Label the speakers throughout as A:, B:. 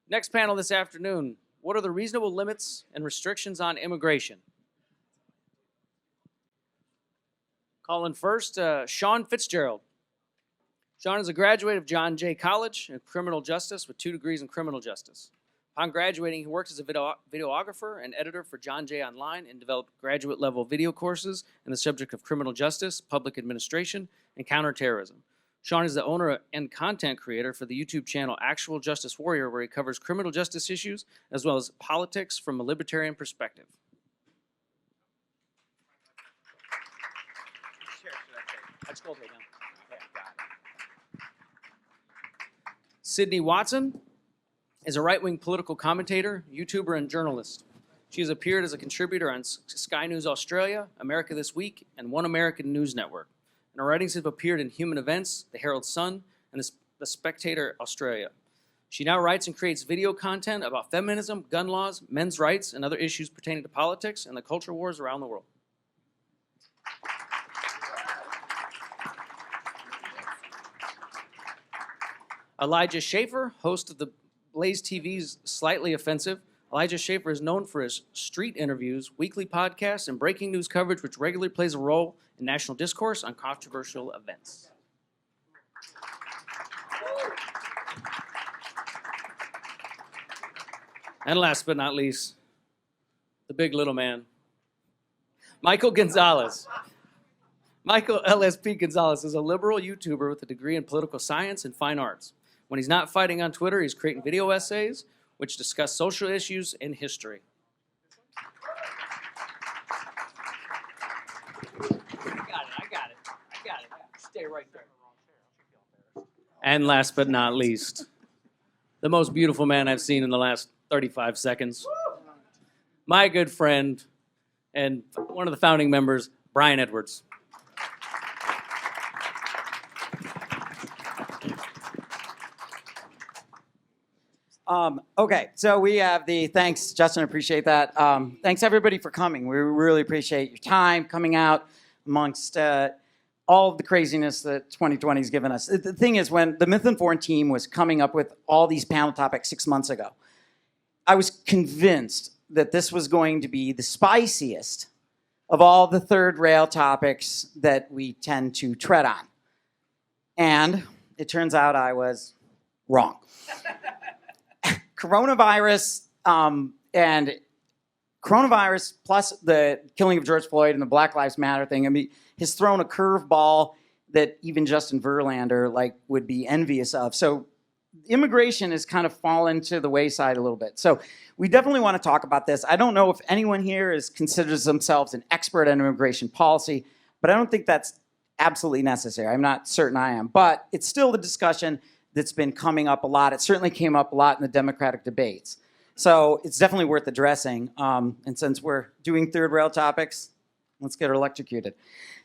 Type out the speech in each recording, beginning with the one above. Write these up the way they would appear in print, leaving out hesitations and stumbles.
A: Next panel this afternoon, what are the reasonable limits and restrictions on immigration? Calling first, Sean Fitzgerald. Sean is a graduate of John Jay College in criminal justice with 2 degrees in criminal justice. Upon graduating, he worked as a videographer and editor for John Jay Online and developed graduate-level video courses in the subject of criminal justice, public administration, and counterterrorism. Sean is the owner and content creator for the YouTube channel Actual Justice Warrior, where he covers criminal justice issues as well as politics from a libertarian perspective. Syndey Watson is a right-wing political commentator, YouTuber, and journalist. She has appeared as a contributor on Sky News Australia, America This Week, and One American News Network. And her writings have appeared in Human Events, The Herald Sun, and The Spectator Australia. She now writes and creates video content about feminism, gun laws, men's rights, and other issues pertaining to politics and the culture wars around the world. Elijah Schaffer, host of the Blaze TV's Slightly Offensive. Elijah Schaffer is known for his street interviews, weekly podcasts, and breaking news coverage, which regularly plays a role in national discourse on controversial events. And last but not least, the big little man, Michael Gonzales. Michael LSP Gonzales is a liberal YouTuber with a degree in political science and fine arts. When he's not fighting on Twitter, he's creating video essays which discuss social issues and history. I got it. Stay right there. And last but not least, the most beautiful man I've seen in the last 35 seconds. My good friend and one of the founding members, Brian Edwards.
B: Okay, so we have the thanks, Justin, appreciate that. Thanks everybody for coming. We really appreciate your time coming out amongst all of the craziness that 2020 has given us. The thing is, when the Myth Informed team was coming up with all these panel topics 6 months ago, I was convinced that this was going to be the spiciest of all the third rail topics that we tend to tread on. And it turns out I was wrong. Coronavirus and coronavirus plus the killing of George Floyd and the Black Lives Matter thing, I mean, has thrown a curveball that even Justin Verlander would be envious of. So immigration has kind of fallen to the wayside a little bit. So we definitely want to talk about this. I don't know if anyone here considers themselves an expert on immigration policy, but I don't think that's absolutely necessary. I'm not certain I am, but it's still the discussion that's been coming up a lot. It certainly came up a lot in the Democratic debates. So it's definitely worth addressing. And since we're doing third rail topics, let's get her electrocuted.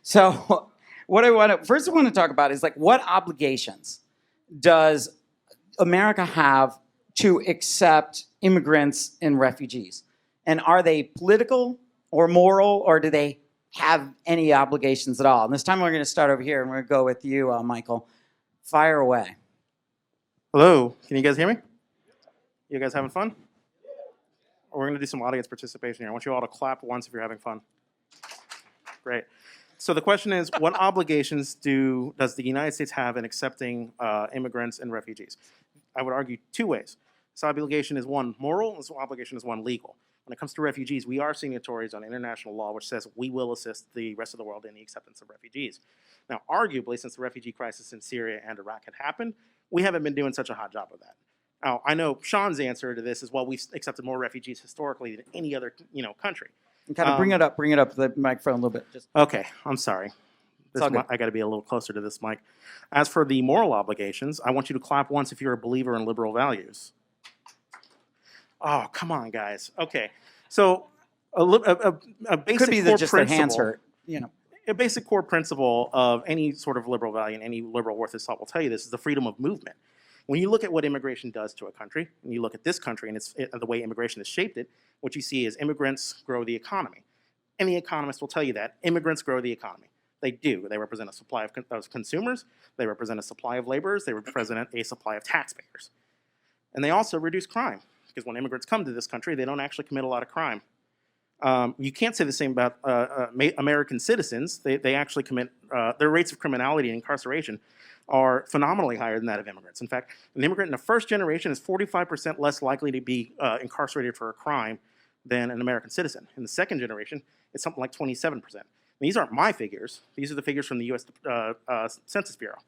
B: So first I want to talk about is what obligations does America have to accept immigrants and refugees? And are they political or moral, or do they have any obligations at all? And this time we're going to start over here, and we're going to go with you, Michael. Fire away.
C: Hello, can you guys hear me? You guys having fun? We're going to do some audience participation here. I want you all to clap once if you're having fun. Great. So the question is, what obligations does the United States have in accepting immigrants and refugees? I would argue 2 ways. This obligation is one moral, and this obligation is one legal. When it comes to refugees, we are signatories on international law which says we will assist the rest of the world in the acceptance of refugees. Now, arguably, since the refugee crisis in Syria and Iraq had happened, we haven't been doing such a hot job of that. Now, I know Sean's answer to this is, well, we've accepted more refugees historically than any other country.
B: And kind of bring it up to the microphone a little bit.
C: Okay, I'm sorry. I got to be a little closer to this mic. As for the moral obligations, I want you to clap once if you're a believer in liberal values. Oh, come on, guys. Okay, so a basic
B: could be
C: core
B: just
C: principle,
B: their hands hurt,
C: A basic core principle of any sort of liberal value and any liberal worth of thought will tell you this is the freedom of movement. When you look at what immigration does to a country, and you look at this country and the way immigration has shaped it, what you see is immigrants grow the economy. Any economist will tell you that immigrants grow the economy. They do. They represent a supply of consumers. They represent a supply of laborers. They represent a supply of taxpayers. And they also reduce crime, because when immigrants come to this country, they don't actually commit a lot of crime. You can't say the same about American citizens. They actually commit, their rates of criminality and incarceration are phenomenally higher than that of immigrants. In fact, an immigrant in the first generation is 45% less likely to be incarcerated for a crime than an American citizen. In the second generation, it's something like 27%. These aren't my figures. These are the figures from the U.S. Census Bureau.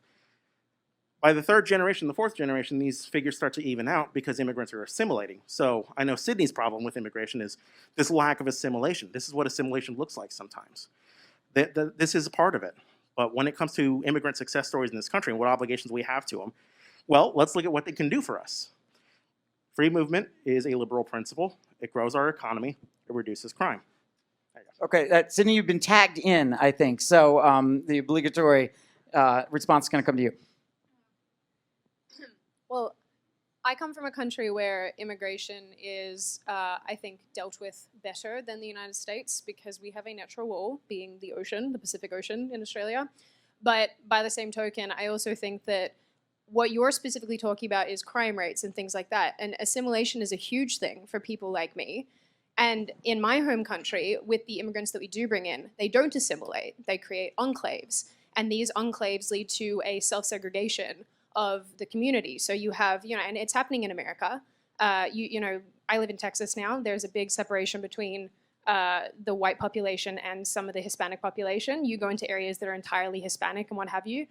C: By the third generation, the fourth generation, these figures start to even out because immigrants are assimilating. So I know Sydney's problem with immigration is this lack of assimilation. This is what assimilation looks like sometimes. This is a part of it. But when it comes to immigrant success stories in this country and what obligations we have to them, well, let's look at what they can do for us. Free movement is a liberal principle. It grows our economy. It reduces crime.
B: Okay, Syndey, you've been tagged in, I think. So the obligatory response is going to come to you.
D: Well, I come from a country where immigration is, I think, dealt with better than the United States because we have a natural wall, being the ocean, the Pacific Ocean in Australia. But by the same token, I also think that what you're specifically talking about is crime rates and things like that. And assimilation is a huge thing for people like me. And in my home country, with the immigrants that we do bring in, they don't assimilate. They create enclaves. And these enclaves lead to a self-segregation of the community. So you have, and it's happening in America. I live in Texas now. There's a big separation between the white population and some of the Hispanic population. You go into areas that are entirely Hispanic and what have you.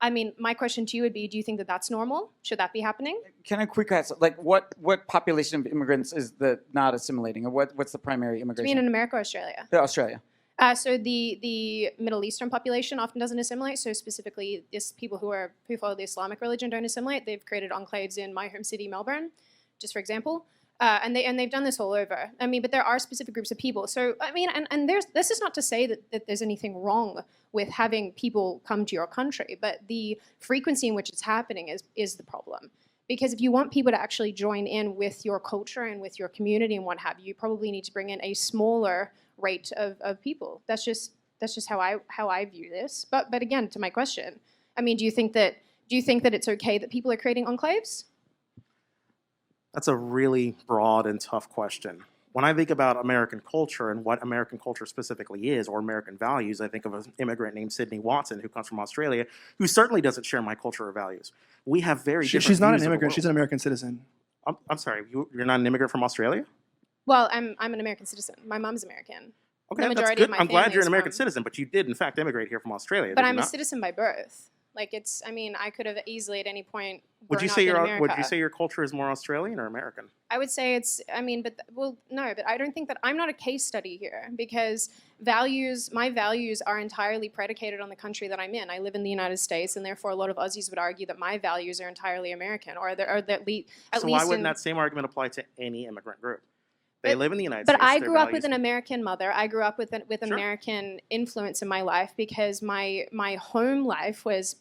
D: I mean, my question to you would be, do you think that that's normal? Should that be happening?
B: Can I quick ask, like, what population of immigrants is not assimilating? Or what's the primary immigration?
D: Do you mean in America or Australia?
B: Australia.
D: So the Middle Eastern population often doesn't assimilate. So specifically, people who follow the Islamic religion don't assimilate. They've created enclaves in my home city, Melbourne, just for example, and they've done this all over. I mean, but there are specific groups of people. So I mean, and this is not to say that there's anything wrong with having people come to your country, but the frequency in which it's happening is the problem. Because if you want people to actually join in with your culture and with your community and what have you, you probably need to bring in a smaller rate of people. That's just how I view this. But again, to my question, I mean, do you think that it's okay that people are creating enclaves?
C: That's a really broad and tough question. When I think about American culture and what American culture specifically is, or American values, I think of an immigrant named Syndey Watson who comes from Australia, who certainly doesn't share my culture or values. We have very different
E: She's not
C: views
E: an
C: of the
E: immigrant.
C: world.
E: She's an American citizen.
C: I'm sorry, you're not an immigrant from Australia?
D: Well, I'm an American citizen. My mom's American.
C: Okay,
D: The
C: that's
D: majority
C: good.
D: of my
C: I'm glad
D: family
C: you're
D: is
C: an American
D: from-
C: citizen, but you did in fact immigrate here from Australia.
D: But
C: did you
D: I'm a
C: not?
D: citizen by birth. Like I mean, I could have easily at any point
C: Would you
D: grown
C: say
D: up in
C: your
D: America.
C: your culture is more Australian or American?
D: I would say it's, I mean, but I don't think that, I'm not a case study here because my values are entirely predicated on the country that I'm in. I live in the United States, and therefore a lot of Aussies would argue that my values are entirely American, or that at least
C: So why wouldn't that same argument apply to any immigrant group? They live in the United
D: But
C: States.
D: I
C: their
D: grew up with
C: values-
D: an American mother. I grew up with
C: Sure.
D: American influence in my life because my home life was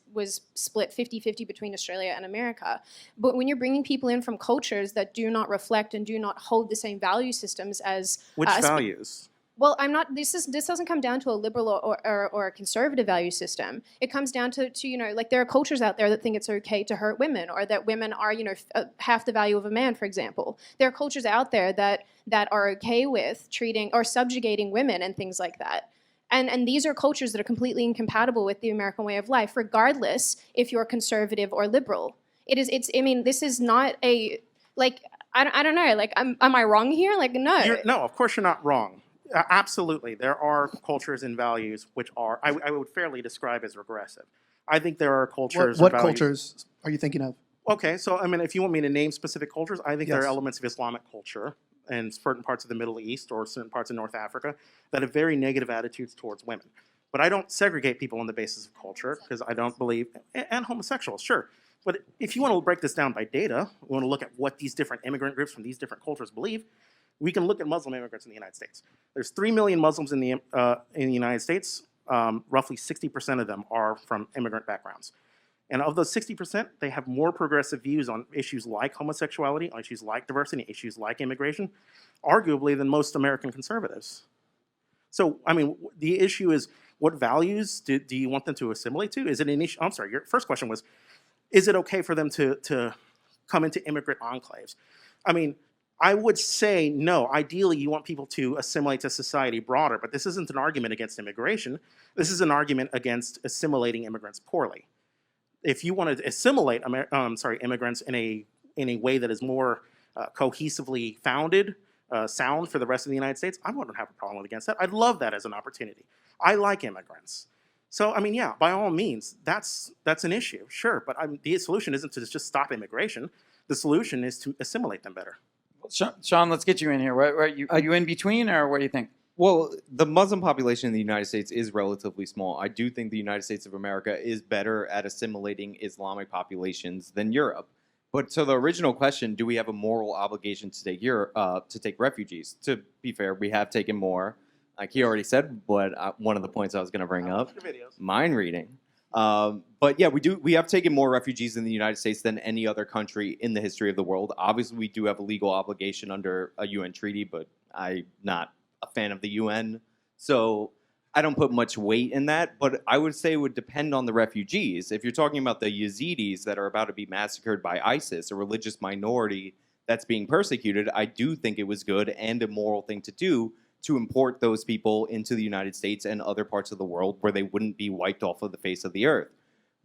D: split 50-50 between Australia and America. But when you're bringing people in from cultures that do not reflect and do not hold the same value systems as
C: Which values?
D: well, I'm not. This doesn't come down to a liberal or a conservative value system. It comes down to like there are cultures out there that think it's okay to hurt women, or that women are half the value of a man, for example. There are cultures out there that are okay with treating or subjugating women and things like that. And these are cultures that are completely incompatible with the American way of life, regardless if you're conservative or liberal. I mean, this is not a I don't know. Like, am I wrong here? Like, no.
C: No, of course you're not wrong. Absolutely, there are cultures and values which are I would fairly describe as regressive. I think there are cultures.
E: What
C: and values.
E: cultures are you thinking of?
C: Okay, so I mean, if you want me to name specific cultures, I think there are
E: Yes.
C: elements of Islamic culture and certain parts of the Middle East or certain parts of North Africa that have very negative attitudes towards women. But I don't segregate people on the basis of culture because I don't believe, and homosexuals, sure. But if you want to break this down by data, we want to look at what these different immigrant groups from these different cultures believe. We can look at Muslim immigrants in the United States. There's 3 million Muslims in the United States. Roughly 60% of them are from immigrant backgrounds. And of those 60%, they have more progressive views on issues like homosexuality, on issues like diversity, issues like immigration, arguably than most American conservatives. So, I mean, the issue is, what values do you want them to assimilate to? Is it an issue? I'm sorry, your first question was, is it okay for them to come into immigrant enclaves. I mean, I would say no. Ideally, you want people to assimilate to society broader, but this isn't an argument against immigration. This is an argument against assimilating immigrants poorly. If you want to assimilate immigrants in a way that is more cohesively founded, sound for the rest of the United States, I wouldn't have a problem against that. I'd love that as an opportunity. I like immigrants. So, I mean, yeah, by all means, that's an issue, sure. But the solution isn't to just stop immigration. The solution is to assimilate them better.
B: Sean, let's get you in here. Are you in between, or what do you think?
F: Well, the Muslim population in the United States is relatively small. I do think the United States of America is better at assimilating Islamic populations than Europe. But to the original question, do we have a moral obligation to take refugees? To be fair, we have taken more. Like he already said, but one of the points I was going to bring up, mind reading. But yeah, we have taken more refugees in the United States than any other country in the history of the world. Obviously, we do have a legal obligation under a UN treaty, but I'm not a fan of the UN, so I don't put much weight in that. But I would say it would depend on the refugees. If you're talking about the Yazidis that are about to be massacred by ISIS, a religious minority that's being persecuted, I do think it was good and a moral thing to do to import those people into the United States and other parts of the world where they wouldn't be wiped off of the face of the earth.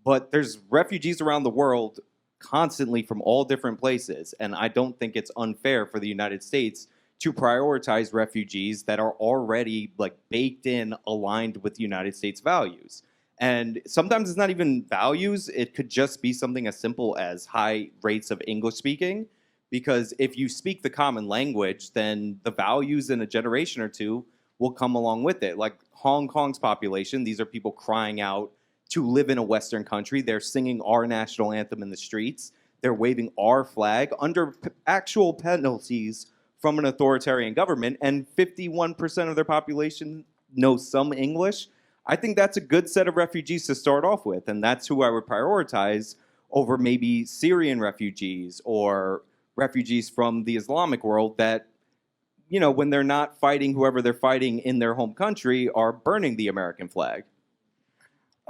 F: But there's refugees around the world constantly from all different places, and I don't think it's unfair for the United States to prioritize refugees that are already like baked in, aligned with the United States values. And sometimes it's not even values, it could just be something as simple as high rates of English speaking. Because if you speak the common language, then the values in a generation or two will come along with it. Like Hong Kong's population, these are people crying out to live in a Western country. They're singing our national anthem in the streets. They're waving our flag under actual penalties from an authoritarian government, and 51% of their population knows some English. I think that's a good set of refugees to start off with, and that's who I would prioritize over maybe Syrian refugees or refugees from the Islamic world that, you know, when they're not fighting whoever they're fighting in their home country, are burning the American flag.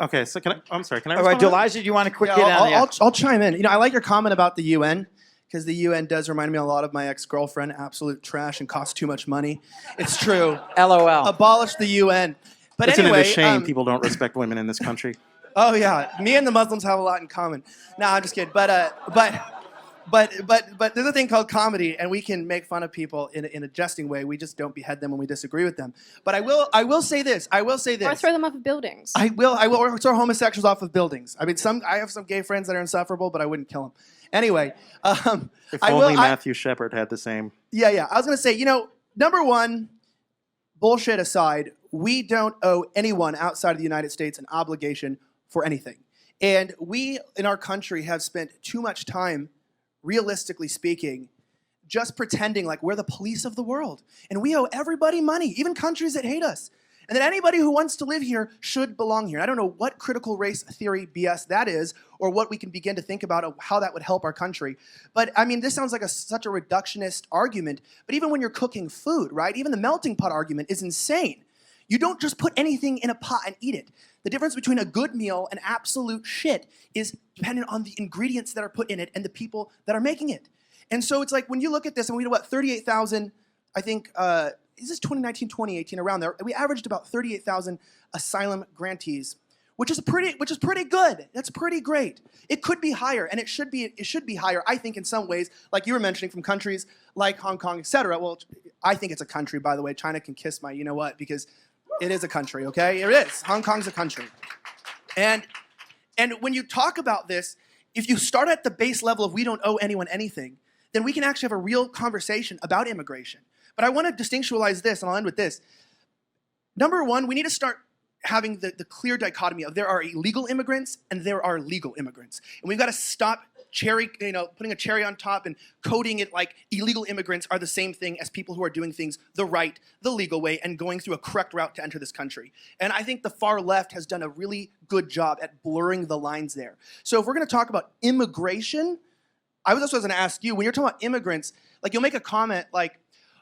C: Okay, so can I
B: All
C: respond
B: right,
C: to that?
B: Elijah, do you want to quick
E: Yeah,
B: get on?
E: I'll chime in. You know, I like your comment about the UN, because the UN does remind me a lot of my ex-girlfriend. Absolute trash and costs too much money. It's true.
B: LOL.
E: Abolish the UN. But
C: Isn't
E: anyway,
C: it a shame people don't respect women in this country?
E: Oh yeah, me and the Muslims have a lot in common. No, I'm just kidding. But there's a thing called comedy, and we can make fun of people in a jesting way. We just don't behead them when we disagree with them. But I will say this.
D: Or throw them off of buildings.
E: I will throw homosexuals off of buildings. I mean, I have some gay friends that are insufferable, but I wouldn't kill them. Anyway,
C: If only Matthew Shepard had the same.
E: Yeah. I was gonna say, you know, number one, bullshit aside, we don't owe anyone outside of the United States an obligation for anything. And we, in our country, have spent too much time, realistically speaking, just pretending like we're the police of the world. And we owe everybody money, even countries that hate us. And that anybody who wants to live here should belong here. I don't know what critical race theory BS that is, or what we can begin to think about how that would help our country. But I mean, this sounds like such a reductionist argument. But even when you're cooking food, right? Even the melting pot argument is insane. You don't just put anything in a pot and eat it. The difference between a good meal and absolute shit is dependent on the ingredients that are put in it and the people that are making it. And so it's like when you look at this, and we know what, 38,000, I think, is this 2019, 2018, around there? We averaged about 38,000 asylum grantees, which is pretty good. That's pretty great. It could be higher, and it should be higher, I think, in some ways, like you were mentioning, from countries like Hong Kong, et cetera. Well, I think it's a country, by the way. China can kiss my you-know-what, because it is a country, okay? It is. Hong Kong's a country. And when you talk about this, if you start at the base level of we don't owe anyone anything, then we can actually have a real conversation about immigration. But I want to distinctualize this, and I'll end with this. Number one, we need to start having the clear dichotomy of there are illegal immigrants and there are legal immigrants. And we've got to stop putting a cherry on top and coding it like illegal immigrants are the same thing as people who are doing things the right, the legal way, and going through a correct route to enter this country. And I think the far left has done a really good job at blurring the lines there. So if we're going to talk about immigration, I was also going to ask you, when you're talking about immigrants, like you'll make a comment like,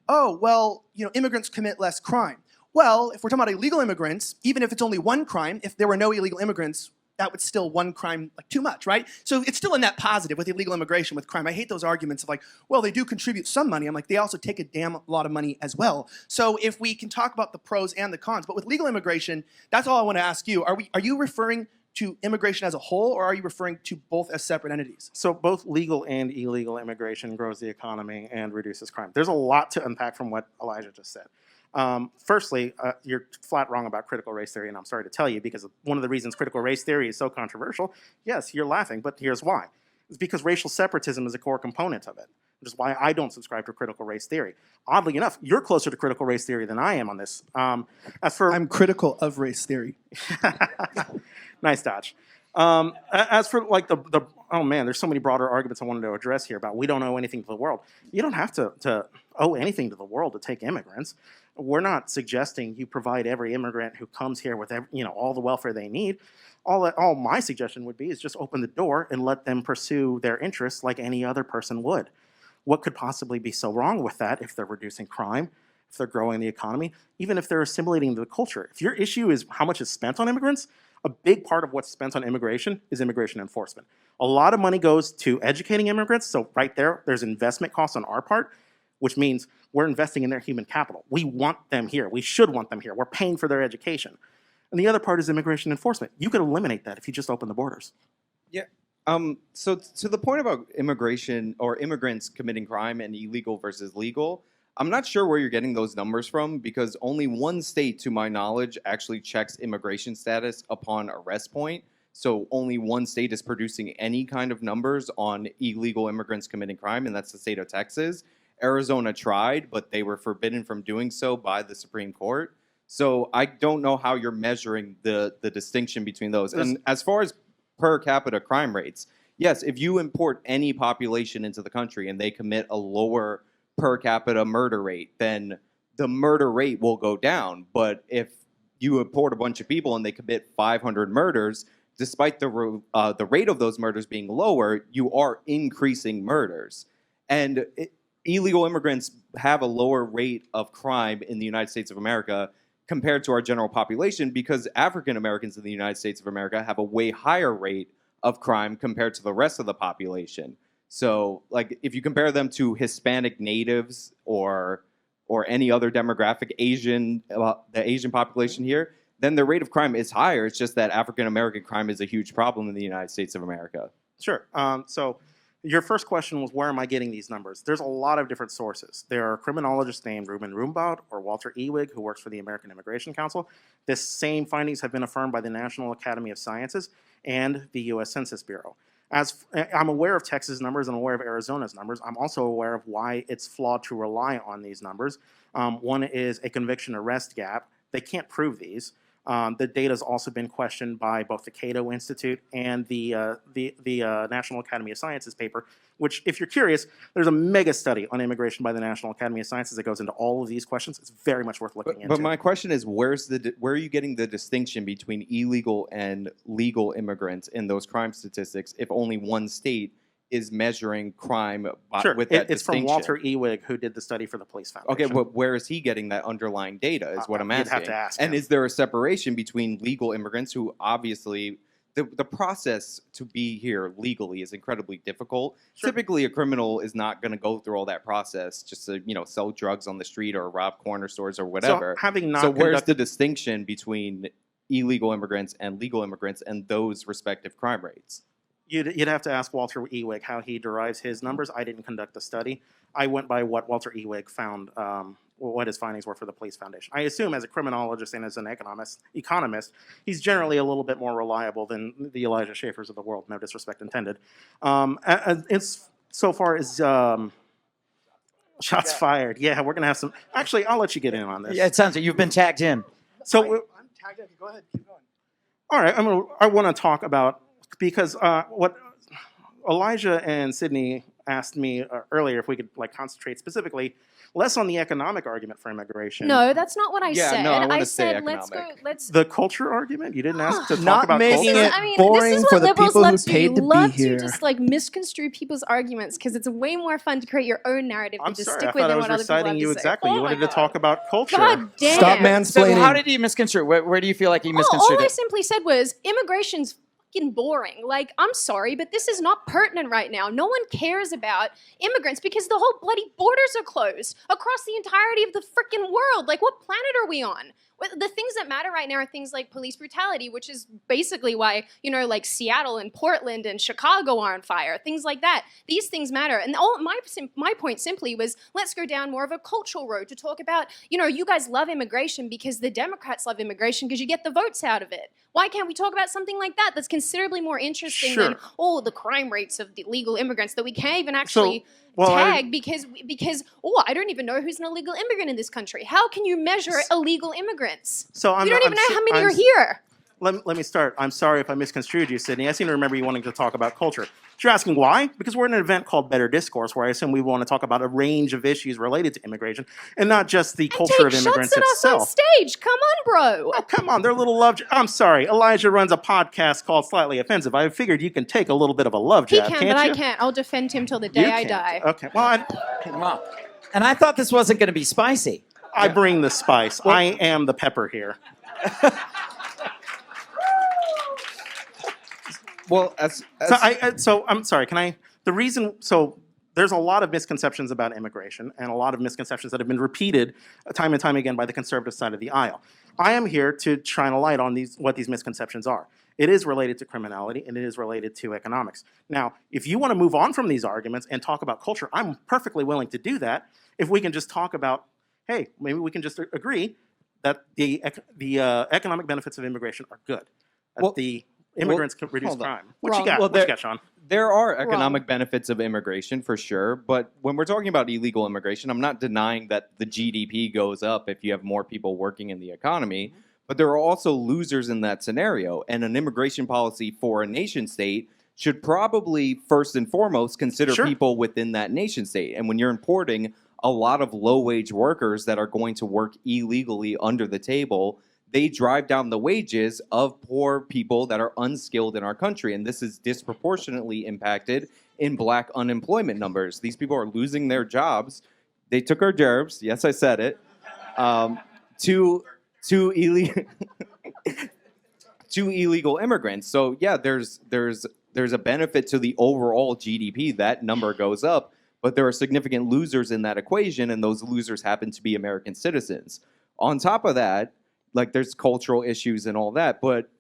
E: oh, well, immigrants commit less crime. Well, if we're talking about illegal immigrants, even if it's only one crime, if there were no illegal immigrants, that was still one crime like too much, right? So it's still a net positive with illegal immigration, with crime. I hate those arguments of like, well, they do contribute some money. I'm like, they also take a damn lot of money as well. So if we can talk about the pros and the cons, but with legal immigration, that's all I want to ask you. Are you referring to immigration as a whole, or are you referring to both as separate entities?
C: So both legal and illegal immigration grows the economy and reduces crime. There's a lot to unpack from what Elijah just said. Firstly, you're flat wrong about critical race theory, and I'm sorry to tell you, because one of the reasons critical race theory is so controversial, yes, you're laughing, but here's why. It's because racial separatism is a core component of it, which is why I don't subscribe to critical race theory. Oddly enough, you're closer to critical race theory than I am on this.
E: I'm critical of race theory.
C: Nice dodge. As for like oh man, there's so many broader arguments I wanted to address here about we don't owe anything to the world. You don't have to owe anything to the world to take immigrants. We're not suggesting you provide every immigrant who comes here with all the welfare they need. All my suggestion would be is just open the door and let them pursue their interests like any other person would. What could possibly be so wrong with that if they're reducing crime, if they're growing the economy, even if they're assimilating the culture? If your issue is how much is spent on immigrants, a big part of what's spent on immigration is immigration enforcement. A lot of money goes to educating immigrants, so right there's investment costs on our part, which means we're investing in their human capital. We want them here. We should want them here. We're paying for their education. And the other part is immigration enforcement. You could eliminate that if you just open the borders.
F: Yeah. So to the point about immigration or immigrants committing crime and illegal versus legal, I'm not sure where you're getting those numbers from, because only one state, to my knowledge, actually checks immigration status upon arrest point. So only one state is producing any kind of numbers on illegal immigrants committing crime, and that's the state of Texas. Arizona tried, but they were forbidden from doing so by the Supreme Court. So I don't know how you're measuring the distinction between those. And as far as per capita crime rates, yes, if you import any population into the country and they commit a lower per capita murder rate, then the murder rate will go down. But if you import a bunch of people and they commit 500 murders, despite the rate of those murders being lower, you are increasing murders. And illegal immigrants have a lower rate of crime in the United States of America compared to our general population, because African Americans in the United States of America have a way higher rate of crime compared to the rest of the population. So, like, if you compare them to Hispanic natives or any other demographic, the Asian population here, then the rate of crime is higher. It's just that African American crime is a huge problem in the United States of America.
C: Sure. So your first question was, where am I getting these numbers? There's a lot of different sources. There are criminologists named Ruben Rumbaud or Walter Ewig, who works for the American Immigration Council. This same findings have been affirmed by the National Academy of Sciences and the U.S. Census Bureau. As I'm aware of Texas numbers, I'm aware of Arizona's numbers. I'm also aware of why it's flawed to rely on these numbers. One is a conviction arrest gap. They can't prove these. The data has also been questioned by both the Cato Institute and the National Academy of Sciences paper, which, if you're curious, there's a mega study on immigration by the National Academy of Sciences that goes into all of these questions. It's very much worth looking into.
F: But my question is, where are you getting the distinction between illegal and legal immigrants in those crime statistics if only one state is measuring crime with that
C: It's
F: distinction?
C: from Walter Ewig, who did the study for the Police Foundation.
F: Okay, but where is he getting that underlying data is what I'm asking.
C: You'd have to ask
F: And
C: him.
F: is there a separation between legal immigrants who obviously, the process to be here legally is incredibly difficult.
C: Sure.
F: Typically, a criminal is not going to go through all that process just to, sell drugs on the street or rob corner stores or whatever.
C: So
F: where's the distinction between illegal immigrants and legal immigrants and those respective crime rates?
C: You'd have to ask Walter Ewig how he derives his numbers. I didn't conduct the study. I went by what Walter Ewig found, what his findings were for the Police Foundation. I assume as a criminologist and as an economist, he's generally a little bit more reliable than the Elijah Schaffers of the world, no disrespect intended. It's so far as shots fired. Yeah, we're going to have some. Actually, I'll let you get in on this.
B: Yeah, it sounds like you've been tagged in.
C: So,
E: I'm tagged in. Go ahead. Keep going.
C: all right, I want to talk about, because what Elijah and Sydney asked me earlier, if we could concentrate specifically less on the economic argument for immigration.
D: No, that's not what I
F: Yeah,
D: said.
F: no, I wanna
D: I
F: stay
D: said let's go.
F: economic.
D: Let's.
C: The culture argument? You didn't ask to talk
E: Not
C: about
E: making
C: culture?
E: it boring
D: this is
E: for
D: what
E: the
D: liberals
E: people who
D: love to do.
E: paid
D: You
E: to be
D: love
E: here.
D: to just misconstrue people's arguments because it's way more fun to create your own narrative
C: I'm
D: than to
C: sorry,
D: stick
C: I
D: with
C: thought I
D: than
C: was
D: what other people
C: reciting
D: have
C: you
D: to say.
C: exactly.
D: Oh
C: You
D: my
C: wanted to
D: God.
C: talk about culture.
D: God damn.
E: Stop
B: So
E: mansplaining.
B: how did he misconstrue? Where do you feel like he
D: Oh,
B: misconstrued
D: all I
B: it?
D: simply said was immigration's freaking boring. Like, I'm sorry, but this is not pertinent right now. No one cares about immigrants because the whole bloody borders are closed across the entirety of the freaking world. Like, what planet are we on? The things that matter right now are things like police brutality, which is basically why, like Seattle and Portland and Chicago are on fire, things like that. These things matter. And my point simply was, let's go down more of a cultural road to talk about, you guys love immigration because the Democrats love immigration because you get the votes out of it. Why can't we talk about something like that that's considerably more interesting than, the crime rates of the illegal immigrants that we can't even actually tag because I don't even know who's an illegal immigrant in this country. How can you measure illegal immigrants? You don't even know how many are here.
C: Let me start. I'm sorry if I misconstrued you, Sydney. I seem to remember you wanting to talk about culture. You're asking why? Because we're in an event called Better Discourse, where I assume we want to talk about a range of issues related to immigration, and not just the culture of immigrants
D: shots at
C: itself.
D: Us on stage. Come on, bro.
C: Oh, come on. They're little love. I'm sorry. Elijah runs a podcast called Slightly Offensive. I figured you can take a little bit of a love jab,
D: He
C: can't
D: but
C: you?
D: I can't. I'll defend him till the day I die.
C: Okay. Well,
B: Wow. And I thought this wasn't going to be spicy.
C: I bring the spice. I am the pepper here.
F: Well, as
C: So I'm sorry. Can I? The reason. So there's a lot of misconceptions about immigration, and a lot of misconceptions that have been repeated time and time again by the conservative side of the aisle. I am here to shine a light on what these misconceptions are. It is related to criminality, and it is related to economics. Now, if you want to move on from these arguments and talk about culture, I'm perfectly willing to do that. If we can just talk about, hey, maybe we can just agree that the economic benefits of immigration are good. That the immigrants can reduce crime. What you got? What you got, Sean?
F: There are economic benefits of immigration for sure, but when we're talking about illegal immigration, I'm not denying that the GDP goes up if you have more people working in the economy, but there are also losers in that scenario, and an immigration policy for a nation state should probably first and foremost consider people within that nation state. And when you're importing a lot of low-wage workers that are going to work illegally under the table, they drive down the wages of poor people that are unskilled in our country. And this is disproportionately impacted in black unemployment numbers. These people are losing their jobs. They took our jobs. Yes, I said it. To illegal immigrants. So yeah, there's a benefit to the overall GDP. That number goes up, but there are significant losers in that equation, and those losers happen to be American citizens. On top of that, like there's cultural issues and all that, but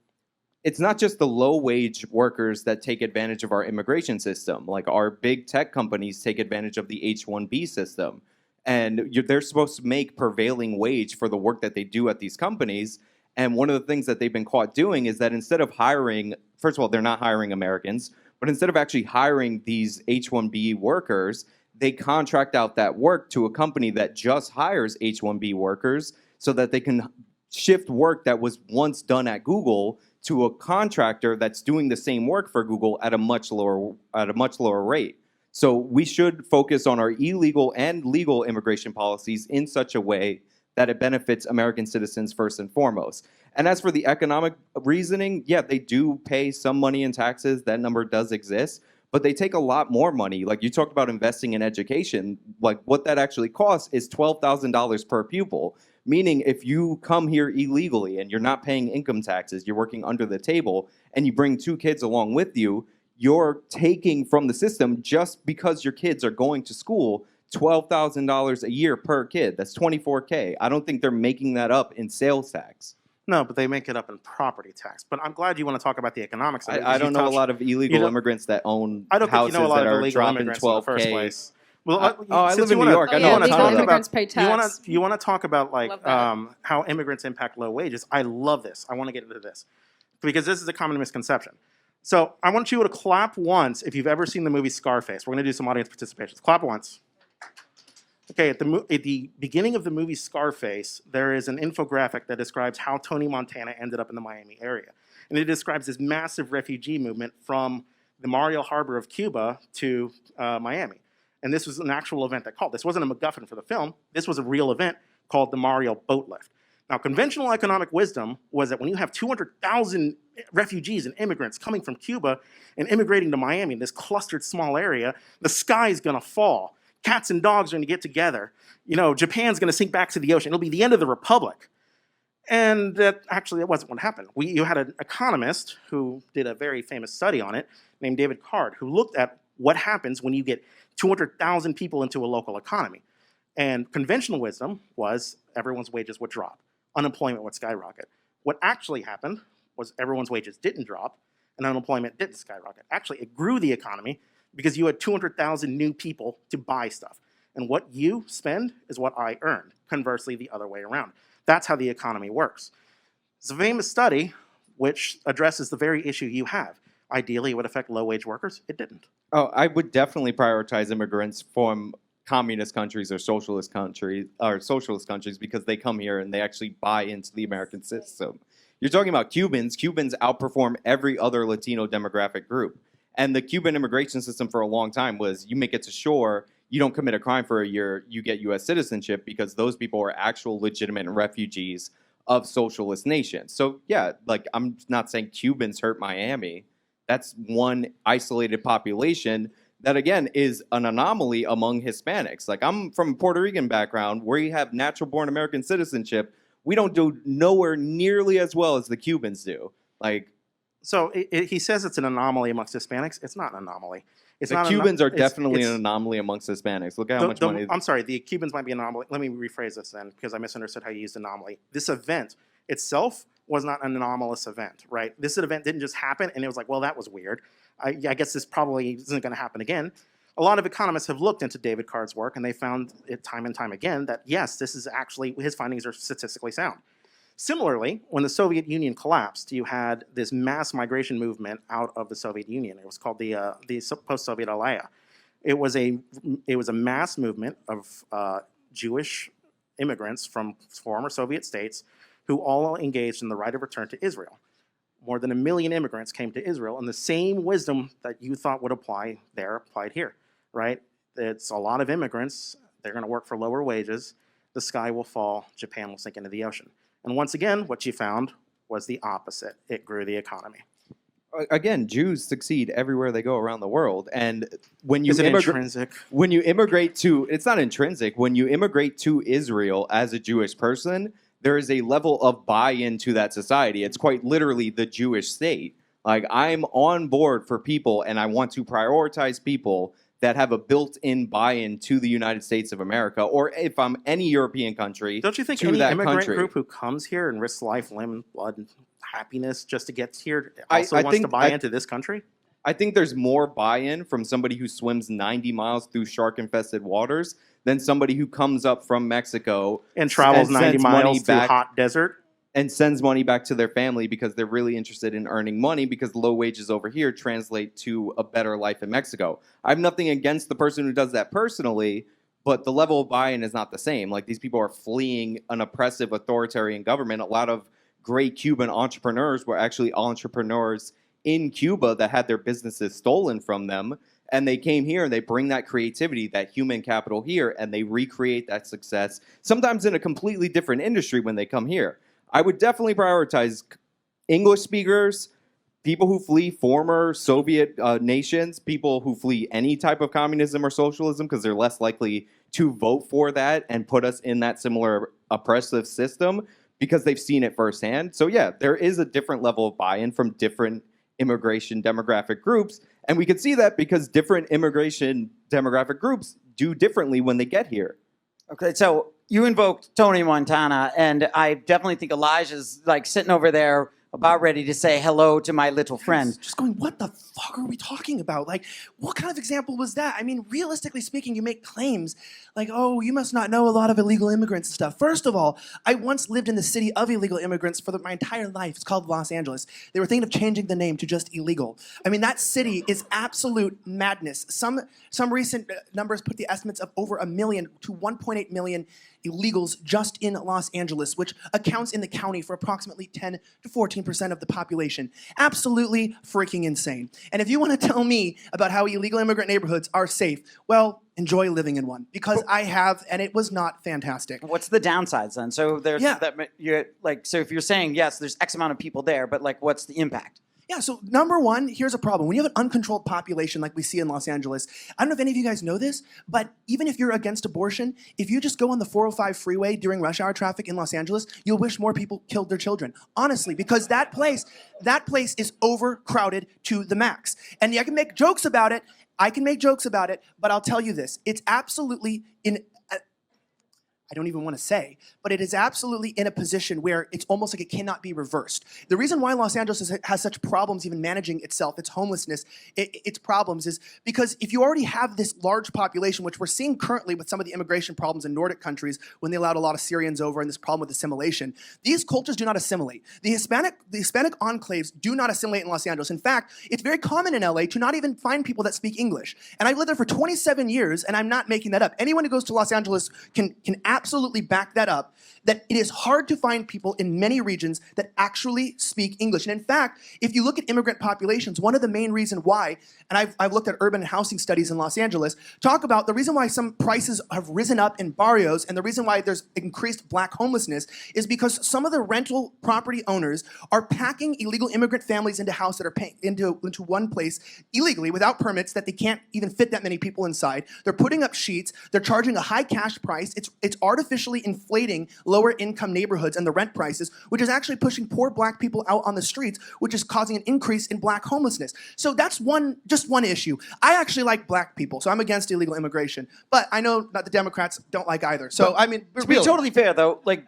F: it's not just the low-wage workers that take advantage of our immigration system. Like our big tech companies take advantage of the H-1B system. And they're supposed to make prevailing wage for the work that they do at these companies. And one of the things that they've been caught doing is that instead of hiring, first of all, they're not hiring Americans, but instead of actually hiring these H-1B workers, they contract out that work to a company that just hires H-1B workers so that they can shift work that was once done at Google to a contractor that's doing the same work for Google at a much lower rate. So we should focus on our illegal and legal immigration policies in such a way that it benefits American citizens first and foremost. And as for the economic reasoning, yeah, they do pay some money in taxes. That number does exist. But they take a lot more money. Like you talked about investing in education. Like what that actually costs is $12,000 per pupil. Meaning if you come here illegally and you're not paying income taxes, you're working under the table, and you bring 2 kids along with you, you're taking from the system just because your kids are going to school $12,000 a year per kid. That's $24K. I don't think they're making that up in sales tax.
C: No, but they make it up in property tax. But I'm glad you want to talk about the economics of it.
F: I don't know a lot of illegal immigrants that own
C: I don't think
F: houses
C: you know a lot
F: that
C: of
F: are
C: illegal
F: dropping
C: immigrants in the first
F: 12K.
C: place. Well,
F: I live in New York. I know what I'm
D: legal
F: talking about.
D: immigrants pay tax.
C: You want to talk about like
D: Love that.
C: how immigrants impact low wages. I love this. I want to get into this because this is a common misconception. So I want you to clap once if you've ever seen the movie Scarface. We're going to do some audience participation. Clap once. Okay, at the beginning of the movie Scarface, there is an infographic that describes how Tony Montana ended up in the Miami area. And it describes this massive refugee movement from the Mariel Harbor of Cuba to Miami. And this was an actual event that called. This wasn't a MacGuffin for the film. This was a real event called the Mariel Boat Lift. Now, conventional economic wisdom was that when you have 200,000 refugees and immigrants coming from Cuba and immigrating to Miami, this clustered small area, the sky is going to fall. Cats and dogs are going to get together. You know, Japan's going to sink back to the ocean. It'll be the end of the republic. And that actually that wasn't what happened. You had an economist who did a very famous study on it named David Card, who looked at what happens when you get 200,000 people into a local economy. And conventional wisdom was everyone's wages would drop. Unemployment would skyrocket. What actually happened was everyone's wages didn't drop and unemployment didn't skyrocket. Actually, it grew the economy because you had 200,000 new people to buy stuff. And what you spend is what I earned. Conversely, the other way around. That's how the economy works. It's a famous study which addresses the very issue you have. Ideally, it would affect low-wage workers. It didn't.
F: Oh, I would definitely prioritize immigrants from communist countries or socialist countries because they come here and they actually buy into the American system. You're talking about Cubans. Cubans outperform every other Latino demographic group. And the Cuban immigration system for a long time was you make it to shore, you don't commit a crime for a year, you get U.S. citizenship because those people are actual legitimate refugees of socialist nations. So yeah, like I'm not saying Cubans hurt Miami. That's one isolated population that, again, is an anomaly among Hispanics. Like, I'm from a Puerto Rican background where you have natural-born American citizenship. We don't do nowhere nearly as well as the Cubans do. Like,
C: so he says it's an anomaly amongst Hispanics. It's not an anomaly. It's
F: the
C: not
F: Cubans are definitely an anomaly amongst Hispanics. Look at how much money.
C: I'm sorry, the Cubans might be an anomaly. Let me rephrase this then, because I misunderstood how you used anomaly. This event itself was not an anomalous event, right? This event didn't just happen, and it was like, well, that was weird. I guess this probably isn't going to happen again. A lot of economists have looked into David Card's work, and they found it time and time again that, yes, this is actually, his findings are statistically sound. Similarly, when the Soviet Union collapsed, you had this mass migration movement out of the Soviet Union. It was called the post-Soviet Alaya. It was a mass movement of Jewish immigrants from former Soviet states who all engaged in the right of return to Israel. More than 1 million immigrants came to Israel, and the same wisdom that you thought would apply there applied here, right? It's a lot of immigrants. They're going to work for lower wages. The sky will fall. Japan will sink into the ocean. And once again, what you found was the opposite. It grew the economy.
F: Again, Jews succeed everywhere they go around the world. And when you
C: Is it intrinsic?
F: When you immigrate to, it's not intrinsic. When you immigrate to Israel as a Jewish person, there is a level of buy-in to that society. It's quite literally the Jewish state. Like, I'm on board for people, and I want to prioritize people that have a built-in buy-in to the United States of America, or if I'm any European country,
C: don't you think
F: to
C: any
F: that
C: immigrant
F: country.
C: group who comes here and risks life, limb, blood, and happiness just to get here also wants to buy into this country?
F: I think there's more buy-in from somebody who swims 90 miles through shark-infested waters than somebody who comes up from Mexico
C: and travels 90 miles through hot desert
F: and sends money back to their family because they're really interested in earning money because low wages over here translate to a better life in Mexico. I have nothing against the person who does that personally, but the level of buy-in is not the same. Like, these people are fleeing an oppressive authoritarian government. A lot of great Cuban entrepreneurs were actually entrepreneurs in Cuba that had their businesses stolen from them. And they came here and they bring that creativity, that human capital here, and they recreate that success, sometimes in a completely different industry when they come here. I would definitely prioritize English speakers, people who flee former Soviet nations, people who flee any type of communism or socialism because they're less likely to vote for that and put us in that similar oppressive system because they've seen it firsthand. So yeah, there is a different level of buy-in from different immigration demographic groups. And we can see that because different immigration demographic groups do differently when they get here.
B: Okay, so you invoked Tony Montana, and I definitely think Elijah's like sitting over there about ready to say hello to my little friend.
E: Just going, what the fuck are we talking about? Like, what kind of example was that? I mean, realistically speaking, you make claims like, oh, you must not know a lot of illegal immigrants and stuff. First of all, I once lived in the city of illegal immigrants for my entire life. It's called Los Angeles. They were thinking of changing the name to just illegal. I mean, that city is absolute madness. Some recent numbers put the estimates of over 1 million to 1.8 million illegals just in Los Angeles, which accounts in the county for approximately 10 to 14% of the population. Absolutely freaking insane. And if you want to tell me about how illegal immigrant neighborhoods are safe, well, enjoy living in one, because I have, and it was not fantastic.
B: What's the downsides then? So there's so if you're saying yes, there's X amount of people there, but like, what's the impact?
E: Yeah, so number one, here's a problem. When you have an uncontrolled population like we see in Los Angeles, I don't know if any of you guys know this, but even if you're against abortion, if you just go on the 405 freeway during rush hour traffic in Los Angeles, you'll wish more people killed their children. Honestly, because that place is overcrowded to the max. And I can make jokes about it, but I'll tell you this. It's absolutely I don't even want to say, but it is absolutely in a position where it's almost like it cannot be reversed. The reason why Los Angeles has such problems even managing itself, its homelessness, its problems, is because if you already have this large population, which we're seeing currently with some of the immigration problems in Nordic countries when they allowed a lot of Syrians over and this problem with assimilation, these cultures do not assimilate. The Hispanic enclaves do not assimilate in Los Angeles. In fact, it's very common in LA to not even find people that speak English. And I've lived there for 27 years, and I'm not making that up. Anyone who goes to Los Angeles can absolutely back that up, that it is hard to find people in many regions that actually speak English. And in fact, if you look at immigrant populations, one of the main reasons why, and I've looked at urban housing studies in Los Angeles, talk about the reason why some prices have risen up in barrios and the reason why there's increased black homelessness is because some of the rental property owners are packing illegal immigrant families into houses that are paying into one place illegally without permits that they can't even fit that many people inside. They're putting up sheets. They're charging a high cash price. It's artificially inflating lower income neighborhoods and the rent prices, which is actually pushing poor black people out on the streets, which is causing an increase in black homelessness. So that's just one issue. I actually like black people, so I'm against illegal immigration. But I know that the Democrats don't like either. So, I mean,
B: To be totally fair, though, like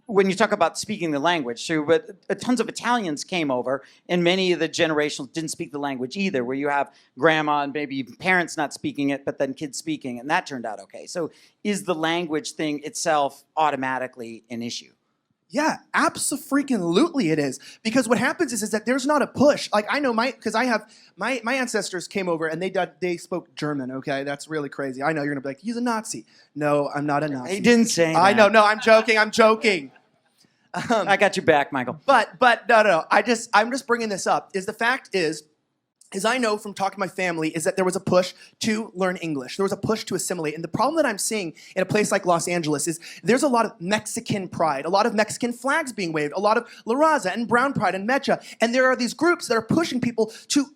B: when you talk about speaking the language, too, but tons of Italians came over, and many of the generations didn't speak the language either, where you have grandma and maybe parents not speaking it, but then kids speaking, and that turned out okay. So is the language thing itself automatically an issue?
E: Yeah, abso-freaking-lutely it is. Because what happens is that there's not a push. Like I know my ancestors came over and they spoke German, okay? That's really crazy. I know you're gonna be like, he's a Nazi. No, I'm not a Nazi.
B: He didn't say that.
E: I know, no, I'm joking.
B: I got your back, Michael.
E: But no. I'm just bringing this up. The fact is I know from talking to my family, is that there was a push to learn English. There was a push to assimilate. And the problem that I'm seeing in a place like Los Angeles is there's a lot of Mexican pride, a lot of Mexican flags being waved, a lot of La Raza and Brown Pride and Mecha. And there are these groups that are pushing people to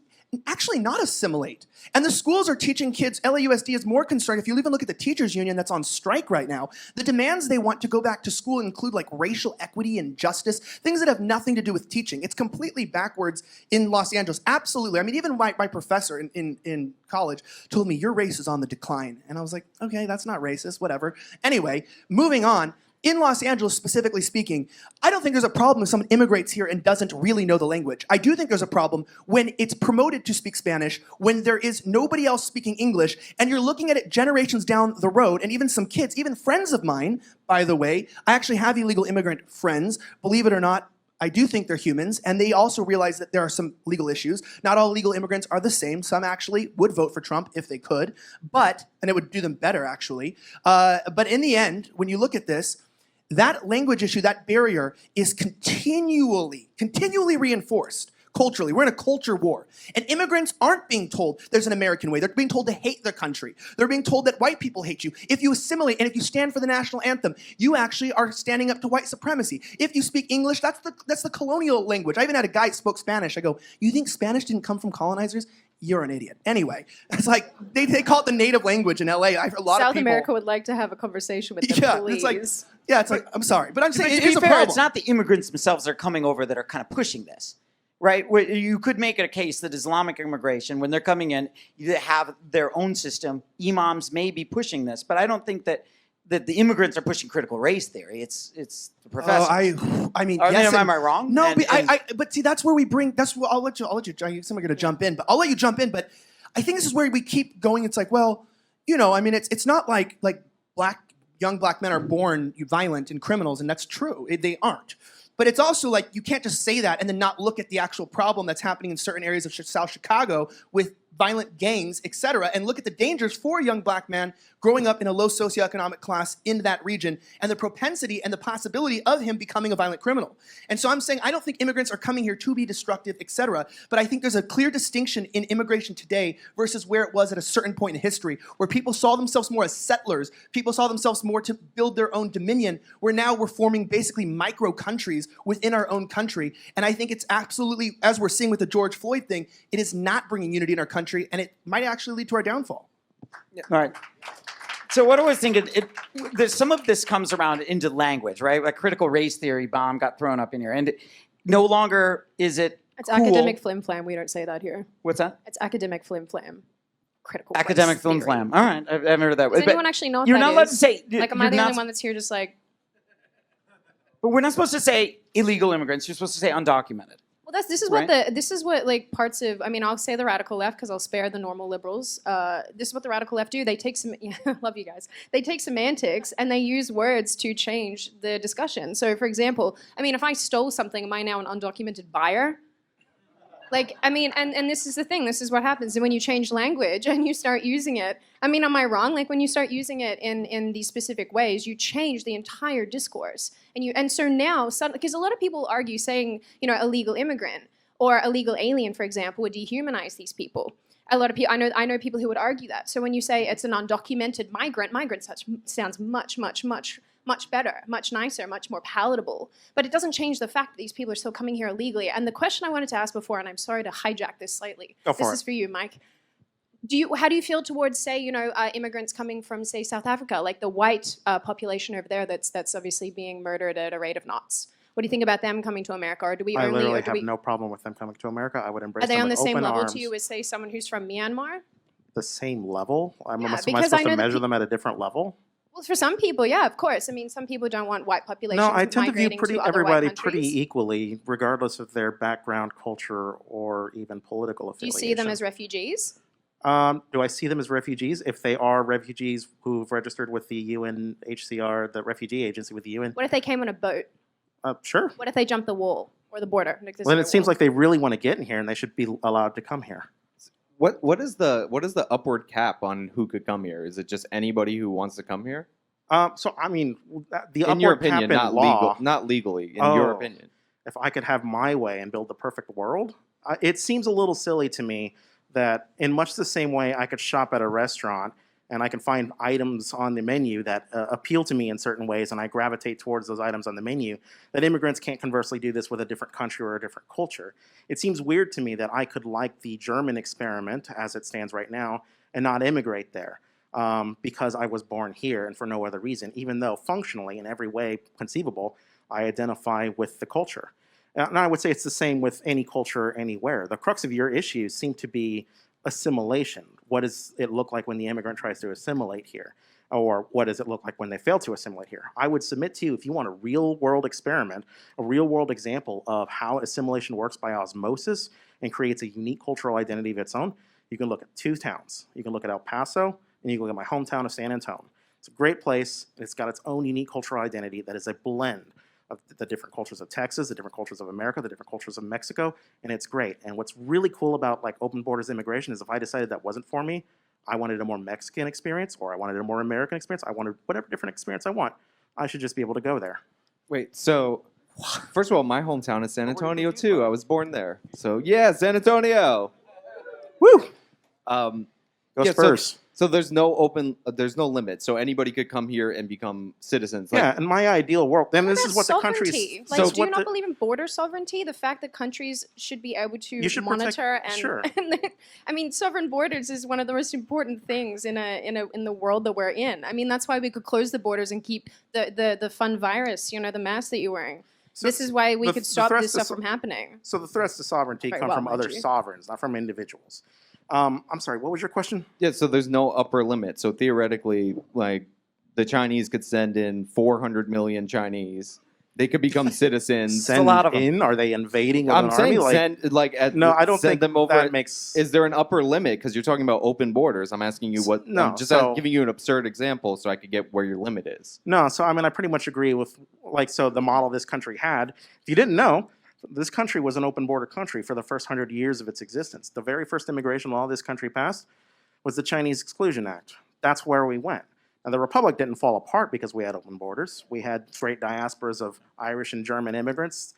E: actually not assimilate. And the schools are teaching kids, LAUSD is more concerned, if you even look at the teachers union that's on strike right now, the demands they want to go back to school include like racial equity and justice, things that have nothing to do with teaching. It's completely backwards in Los Angeles, absolutely. I mean, even my professor in college told me, your race is on the decline. And I was like, okay, that's not racist, whatever. Anyway, moving on. In Los Angeles, specifically speaking, I don't think there's a problem if someone immigrates here and doesn't really know the language. I do think there's a problem when it's promoted to speak Spanish, when there is nobody else speaking English, and you're looking at it generations down the road, and even some kids, even friends of mine, by the way, I actually have illegal immigrant friends, believe it or not, I do think they're humans, and they also realize that there are some legal issues. Not all legal immigrants are the same. Some actually would vote for Trump if they could, and it would do them better, actually. But in the end, when you look at this, that language issue, that barrier, is continually reinforced culturally. We're in a culture war. And immigrants aren't being told there's an American way. They're being told to hate their country. They're being told that white people hate you. If you assimilate and if you stand for the national anthem, you actually are standing up to white supremacy. If you speak English, that's the colonial language. I even had a guy who spoke Spanish. I go, you think Spanish didn't come from colonizers? You're an idiot. Anyway, it's like they call it the native language in LA.
D: South America would like to have a conversation with them, please.
E: It's like, I'm sorry, but I'm saying it
B: to
E: is
B: be
E: a
B: fair,
E: problem.
B: it's not the immigrants themselves that are coming over that are kind of pushing this, right? Where you could make it a case that Islamic immigration, when they're coming in, they have their own system. Imams may be pushing this, but I don't think that the immigrants are pushing critical race theory. It's the professors.
E: I mean,
B: yes. Am I wrong?
E: No, but see, that's where we bring. I'll let you. Someone's going to jump in, but I'll let you jump in. But I think this is where we keep going. It's like, well, I mean, it's not like young black men are born violent and criminals, and that's true. They aren't. But it's also like you can't just say that and then not look at the actual problem that's happening in certain areas of South Chicago with violent gangs, etc., and look at the dangers for a young black man growing up in a low socioeconomic class in that region, and the propensity and the possibility of him becoming a violent criminal. And so I'm saying I don't think immigrants are coming here to be destructive, etc., but I think there's a clear distinction in immigration today versus where it was at a certain point in history, where people saw themselves more as settlers, people saw themselves more to build their own dominion, where now we're forming basically micro countries within our own country. And I think it's absolutely, as we're seeing with the George Floyd thing, it is not bringing unity in our country, and it might actually lead to our downfall.
B: All right. So what I was thinking, there's some of this comes around into language, right? A critical race theory bomb got thrown up in here, and no longer is it
D: It's
B: cool.
D: academic flim-flam. We don't say that here.
B: What's that?
D: It's academic flim-flam. Critical
B: Academic
D: race
B: film
D: theory.
B: flam. All right, I've never heard that.
D: Does
B: But
D: anyone actually know what
B: you're
D: that
B: not allowed
D: is?
B: to say.
D: Like, am I
B: you're
D: the
B: not-
D: only one that's here just like,
B: But we're not supposed to say illegal immigrants. You're supposed to say undocumented.
D: well, this is
B: Right.
D: what this is what like parts of. I mean, I'll say the radical left because I'll spare the normal liberals. This is what the radical left do. They take some. Yeah, love you guys. They take semantics and they use words to change the discussion. So, for example, I mean, if I stole something, am I now an undocumented buyer? Like, I mean, and this is the thing. This is what happens when you change language and you start using it. I mean, am I wrong? Like, when you start using it in these specific ways, you change the entire discourse. And so now, because a lot of people argue saying, you know, illegal immigrant or illegal alien, for example, would dehumanize these people. A lot of people, I know people who would argue that. So when you say it's an undocumented migrant sounds much better, much nicer, much more palatable. But it doesn't change the fact that these people are still coming here illegally. And the question I wanted to ask before, and I'm sorry to hijack this slightly.
C: Go for
D: this
C: it.
D: is for you, Mike. How do you feel towards, say, you know, immigrants coming from, say, South Africa, like the white population over there that's obviously being murdered at a rate of knots? What do you think about them coming to America, or do we
C: I
D: only?
C: literally
D: Or do
C: have
D: we,
C: no problem with them coming to America. I would embrace
D: are they
C: them
D: on the
C: with
D: same
C: open
D: level
C: arms.
D: to you as, say, someone who's from Myanmar?
C: The same level? Am I
D: because
C: supposed
D: I know
C: to
D: that
C: measure them at a different level?
D: Well, for some people, yeah, of course. I mean, some people don't want white populations
C: No, I tend to view
D: migrating to other
C: everybody
D: white
C: pretty
D: countries.
C: equally, regardless of their background, culture, or even political
D: Do you
C: affiliation.
D: see them as refugees?
C: Do I see them as refugees? If they are refugees who've registered with the UNHCR, the refugee agency with the UN,
D: What if they came on a boat?
C: sure.
D: What if they jumped the wall or the border? Like, there's
C: Well, then
D: no
C: it seems
D: wall.
C: like they really want to get in here, and they should be allowed to come here.
F: What is the upward cap on who could come here? Is it just anybody who wants to come here?
C: So I mean, the
F: In
C: upward
F: your
C: cap
F: opinion,
C: in
F: not
C: law,
F: not legally. In your
C: Oh.
F: opinion,
C: if I could have my way and build the perfect world, it seems a little silly to me that in much the same way I could shop at a restaurant and I can find items on the menu that appeal to me in certain ways and I gravitate towards those items on the menu, that immigrants can't conversely do this with a different country or a different culture. It seems weird to me that I could like the German experiment as it stands right now and not immigrate there. Because I was born here and for no other reason, even though functionally in every way conceivable, I identify with the culture. And I would say it's the same with any culture anywhere. The crux of your issues seem to be assimilation. What does it look like when the immigrant tries to assimilate here? Or what does it look like when they fail to assimilate here? I would submit to you, if you want a real world experiment, a real world example of how assimilation works by osmosis and creates a unique cultural identity of its own, you can look at two towns. You can look at El Paso, and you can look at my hometown of San Antonio. It's a great place, and it's got its own unique cultural identity that is a blend of the different cultures of Texas, the different cultures of America, the different cultures of Mexico, and it's great. And what's really cool about like open borders immigration is if I decided that wasn't for me, I wanted a more Mexican experience or I wanted a more American experience, I wanted whatever different experience I want, I should just be able to go there.
F: wait. So, first of all, my hometown is San Antonio too. I was born there. So yeah, San Antonio.
C: Woo!
F: Um,
C: Go
F: yeah,
C: Spurs.
F: So there's no limit. So anybody could come here and become citizens. Like,
C: Yeah, in my ideal world, then
D: What
C: this is
D: about
C: what the country's.
D: sovereignty?
C: So
D: Like,
C: it's
D: do you
C: what
D: not
C: the-
D: believe in border sovereignty? The fact that countries should be able to
C: You should protect-
D: monitor and,
C: sure.
D: I mean, sovereign borders is one of the most important things in the world that we're in. I mean, that's why we could close the borders and keep the fun virus, you know, the mask that you're wearing.
C: So
D: This is why we
C: the-
D: could
C: the
D: stop
C: threats
D: this
C: to
D: stuff from happening.
C: So the threats to sovereignty
D: Very
C: come
D: well,
C: from
D: mind
C: other
D: you.
C: sovereigns, not from individuals. I'm sorry, what was your question?
F: yeah. So there's no upper limit. So theoretically, like the Chinese could send in 400 million Chinese. They could become citizens.
C: Send
B: lot of 'em.
C: in? Are they invading of
F: I'm
C: an
F: saying
C: army?
F: send like at,
C: No, I don't
F: send
C: think
F: them over.
C: that makes.
F: Is there an upper limit? Because you're talking about open borders. I'm asking you what.
C: No,
F: I'm just
C: so-
F: giving you an absurd example so I could get where your limit is.
C: No, so I mean, I pretty much agree with, like, so the model this country had. If you didn't know, This country was an open border country for the first 100 years of its existence. The very first immigration law this country passed was the Chinese Exclusion Act. That's where we went. And the Republic didn't fall apart because we had open borders. We had great diasporas of Irish and German immigrants.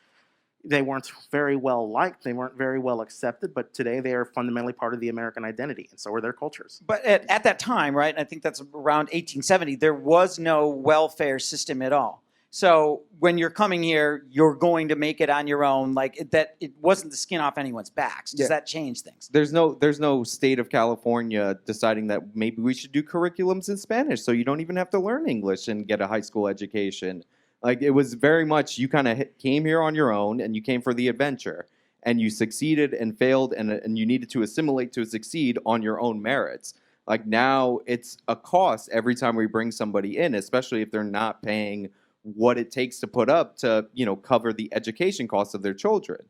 C: They weren't very well liked. They weren't very well accepted. But today they are fundamentally part of the American identity, and so are their cultures.
B: But at that time, right, and I think that's around 1870, there was no welfare system at all. So when you're coming here, you're going to make it on your own. Like it wasn't the skin off anyone's backs. Does that change things?
F: There's no state of California deciding that maybe we should do curriculums in Spanish so you don't even have to learn English and get a high school education. Like, it was very much, you kind of came here on your own and you came for the adventure, and you succeeded and failed, and you needed to assimilate to succeed on your own merits. Like, now it's a cost every time we bring somebody in, especially if they're not paying what it takes to put up to, cover the education costs of their children.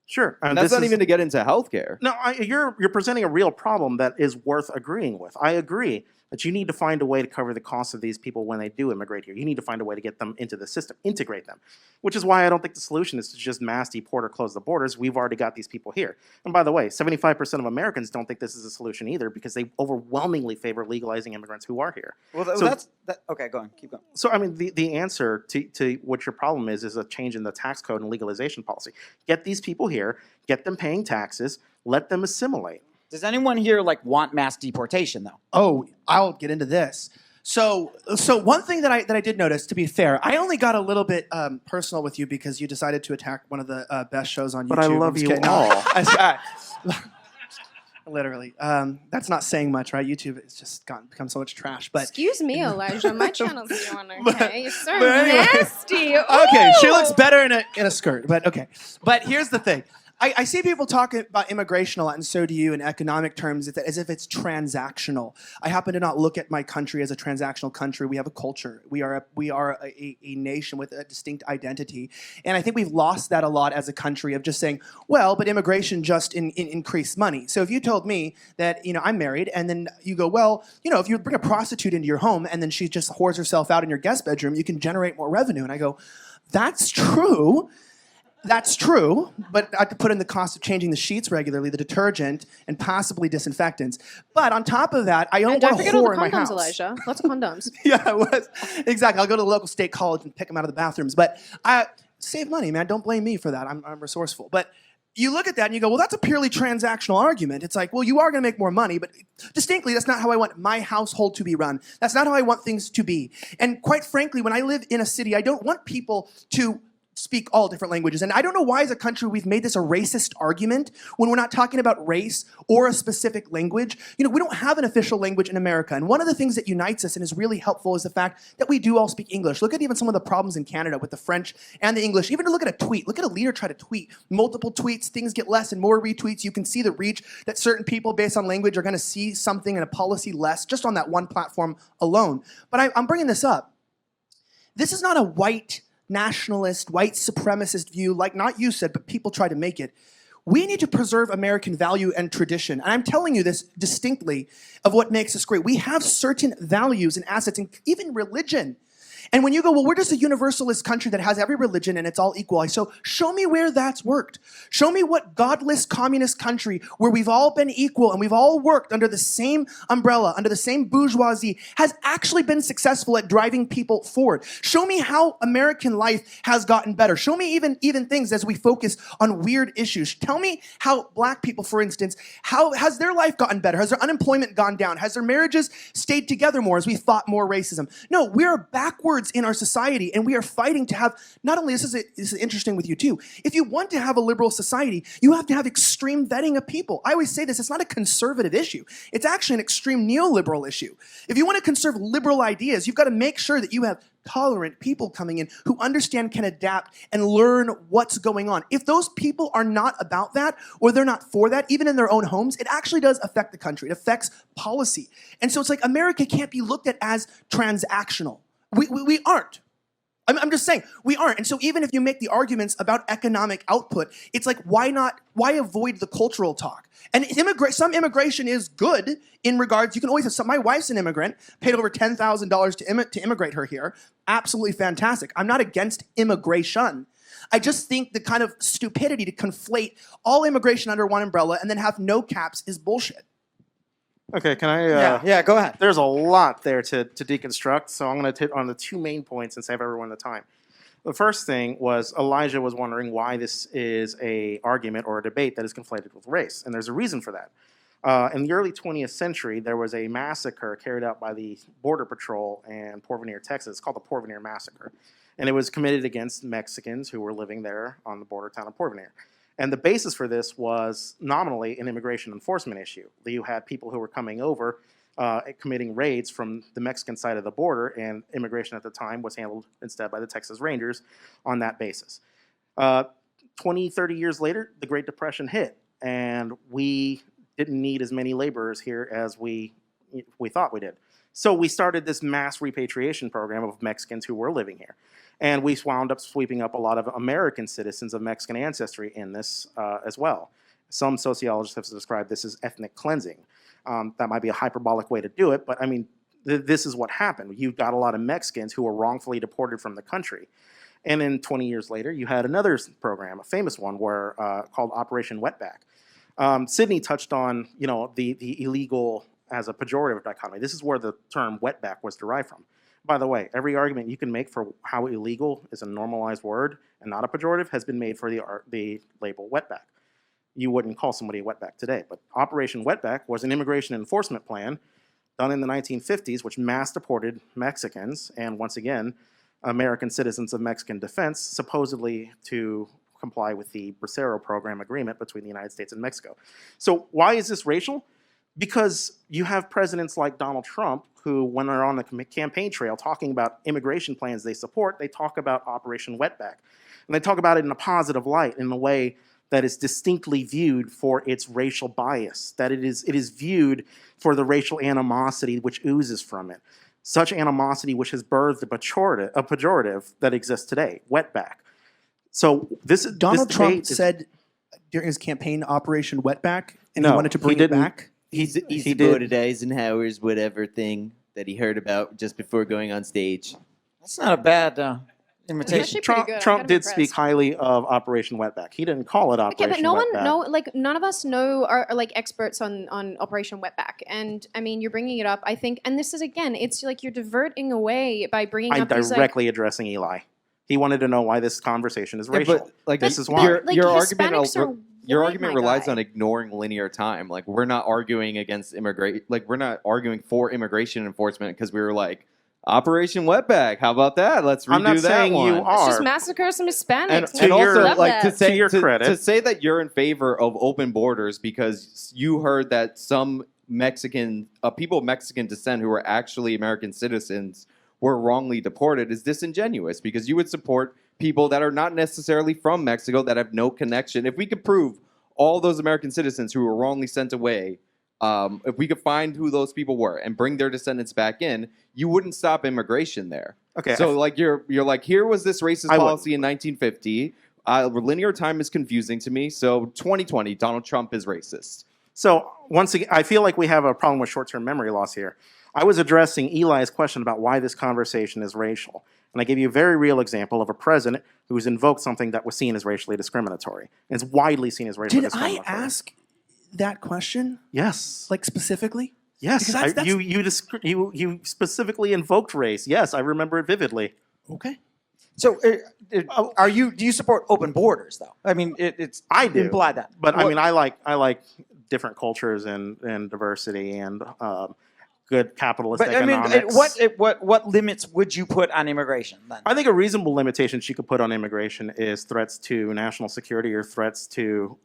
C: Sure.
F: And that's not even to get into healthcare.
C: No, you're presenting a real problem that is worth agreeing with. I agree that you need to find a way to cover the costs of these people when they do immigrate here. You need to find a way to get them into the system, integrate them, which is why I don't think the solution is to just mass deport or close the borders. We've already got these people here. And by the way, 75% of Americans don't think this is a solution either, because they overwhelmingly favor legalizing immigrants who are here.
B: Well, okay, go on, keep going.
C: So, I mean, the answer to what your problem is a change in the tax code and legalization policy. Get these people here, get them paying taxes, let them assimilate.
B: Does anyone here want mass deportation though?
E: Oh, I'll get into this. So one thing that I did notice, to be fair, I only got a little bit personal with you because you decided to attack one of the best shows on YouTube.
C: But I love you all.
E: Literally. That's not saying much, right? YouTube has just become so much trash. But
D: Excuse me, Elijah. My channel's doing okay.
E: But-
D: You're so
E: but anyway.
D: nasty.
E: Okay, she
D: Ooh.
E: looks better in a skirt, but okay. But here's the thing. I see people talking about immigration a lot, and so do you, in economic terms, as if it's transactional. I happen to not look at my country as a transactional country. We have a culture. We are a nation with a distinct identity. And I think we've lost that a lot as a country of just saying, well, but immigration just increased money. So if you told me that, I'm married, and then you go, well, if you bring a prostitute into your home and then she just whores herself out in your guest bedroom, you can generate more revenue. And I go, that's true. That's true, but I have to put in the cost of changing the sheets regularly, the detergent, and possibly disinfectants. But on top of that, I don't want a
D: forget all
E: whore
D: the
E: in my
D: condoms,
E: house.
D: Elijah. Lots of condoms.
E: Yeah, it was. Exactly. I'll go to the local state college and pick them out of the bathrooms. But I save money, man. Don't blame me for that. I'm resourceful. But you look at that and you go, well, that's a purely transactional argument. It's like, well, you are going to make more money, but distinctly, that's not how I want my household to be run. That's not how I want things to be. And quite frankly, when I live in a city, I don't want people to speak all different languages. And I don't know why as a country we've made this a racist argument when we're not talking about race or a specific language. We don't have an official language in America. And one of the things that unites us and is really helpful is the fact that we do all speak English. Look at even some of the problems in Canada with the French and the English. Even to look at a tweet. Look at a leader try to tweet. Multiple tweets, things get less and more retweets. You can see the reach that certain people based on language are going to see something in a policy less just on that one platform alone. But I'm bringing this up. This is not a white nationalist, white supremacist view, like not you said, but people try to make it. We need to preserve American value and tradition. And I'm telling you this distinctly of what makes us great. We have certain values and assets, and even religion. And when you go, well, we're just a universalist country that has every religion and it's all equal. So show me where that's worked. Show me what godless communist country where we've all been equal and we've all worked under the same umbrella, under the same bourgeoisie, has actually been successful at driving people forward. Show me how American life has gotten better. Show me even things as we focus on weird issues. Tell me how black people, for instance, how has their life gotten better? Has their unemployment gone down? Has their marriages stayed together more as we fought more racism? No, we're backwards in our society, and we are fighting to have, not only, this is interesting with you too, if you want to have a liberal society, you have to have extreme vetting of people. I always say this, it's not a conservative issue. It's actually an extreme neoliberal issue. If you want to conserve liberal ideas, you've got to make sure that you have tolerant people coming in who understand, can adapt, and learn what's going on. If those people are not about that, or they're not for that, even in their own homes, it actually does affect the country. It affects policy. And so it's like America can't be looked at as transactional. We aren't. I'm just saying, we aren't. And so even if you make the arguments about economic output, it's like, why avoid the cultural talk? And some immigration is good in regards, you can always have some, my wife's an immigrant, paid over $10,000 to immigrate her here. Absolutely fantastic. I'm not against immigration. I just think the kind of stupidity to conflate all immigration under one umbrella and then have no caps is bullshit.
C: Okay, can I?
B: Yeah, go ahead.
C: There's a lot there to deconstruct, so I'm going to hit on the two main points and save everyone the time. The first thing was Elijah was wondering why this is a argument or a debate that is conflated with race, and there's a reason for that. In the early 20th century, there was a massacre carried out by the Border Patrol in Porvenir, Texas. It's called the Porvenir Massacre, and it was committed against Mexicans who were living there on the border town of Porvenir. And the basis for this was nominally an immigration enforcement issue. You had people who were coming over, committing raids from the Mexican side of the border, and immigration at the time was handled instead by the Texas Rangers on that basis. 20, 30 years later, the Great Depression hit, and we didn't need as many laborers here as we thought we did. So we started this mass repatriation program of Mexicans who were living here. And we wound up sweeping up a lot of American citizens of Mexican ancestry in this as well. Some sociologists have described this as ethnic cleansing. That might be a hyperbolic way to do it, but I mean, this is what happened. You've got a lot of Mexicans who were wrongfully deported from the country. And then 20 years later, you had another program, a famous one, where called Operation Wetback. Syndey touched on, the illegal as a pejorative dichotomy. This is where the term wetback was derived from. By the way, every argument you can make for how illegal is a normalized word and not a pejorative has been made for the label wetback. You wouldn't call somebody a wetback today, but Operation Wetback was an immigration enforcement plan done in the 1950s, which mass deported Mexicans and, once again, American citizens of Mexican defense, supposedly to comply with the Bracero program agreement between the United States and Mexico. So why is this racial? Because you have presidents like Donald Trump who, when they're on the campaign trail talking about immigration plans they support, they talk about Operation Wetback. And they talk about it in a positive light, in a way that is distinctly viewed for its racial bias, that it is viewed for the racial animosity which oozes from it. Such animosity which has birthed a pejorative that exists today, wetback. So
E: Donald Trump said during his campaign Operation Wetback, and he wanted to bring it back.
G: He
C: He
G: supported Eisenhower's whatever thing that he heard about just before going on stage.
B: That's not a bad invitation.
D: Actually pretty good. I'm
C: Trump
D: kind of
C: did
D: impressed.
C: speak highly of Operation Wetback. He didn't call it Operation
D: Okay, but
C: Wetback.
D: none of us are like experts on Operation Wetback. And I mean, you're bringing it up, I think, and this is, again, it's like you're diverting away by bringing
C: I'm
D: up these,
C: directly addressing Eli. He wanted to know why this conversation is racial.
F: But like
C: This
F: this
C: is why.
F: your
D: Hispanics
F: argument
D: are
F: your
D: white,
F: argument
D: my
F: relies
D: guy.
F: on ignoring linear time. Like we're not arguing against we're not arguing for immigration enforcement because we were like Operation Wetback. How about that? Let's redo
C: I'm not
F: that
C: saying
F: one.
C: you
D: Let's
C: are.
D: just massacre some Hispanics.
F: And,
C: To
F: and
C: your-
F: also,
D: Love
F: like
D: that.
C: to your credit.
F: to say that you're in favor of open borders because you heard that some Mexican people of Mexican descent who were actually American citizens were wrongly deported is disingenuous because you would support people that are not necessarily from Mexico that have no connection. If we could prove all those American citizens who were wrongly sent away, if we could find who those people were and bring their descendants back in, you wouldn't stop immigration there.
C: Okay.
F: So like you're like, here was this racist
C: I would.
F: policy in 1950. Linear time is confusing to me. So 2020, Donald Trump is racist.
C: So once again, I feel like we have a problem with short-term memory loss here. I was addressing Eli's question about why this conversation is racial. And I gave you a very real example of a president who has invoked something that was seen as racially discriminatory. And it's widely seen as racially
E: Did I
C: discriminatory.
E: ask that question,
C: Yes.
E: like specifically?
C: Yes.
E: Because that's-
C: You specifically invoked race. Yes, I remember it vividly.
E: Okay.
B: So, do you support open borders though? I mean, it's
C: I do.
B: implied that.
C: But I
B: What-
C: mean, I like different cultures and diversity and good capitalist
B: But I mean,
C: economics.
B: what limits would you put on immigration then?
C: I think a reasonable limitation she could put on immigration is threats to national security or threats to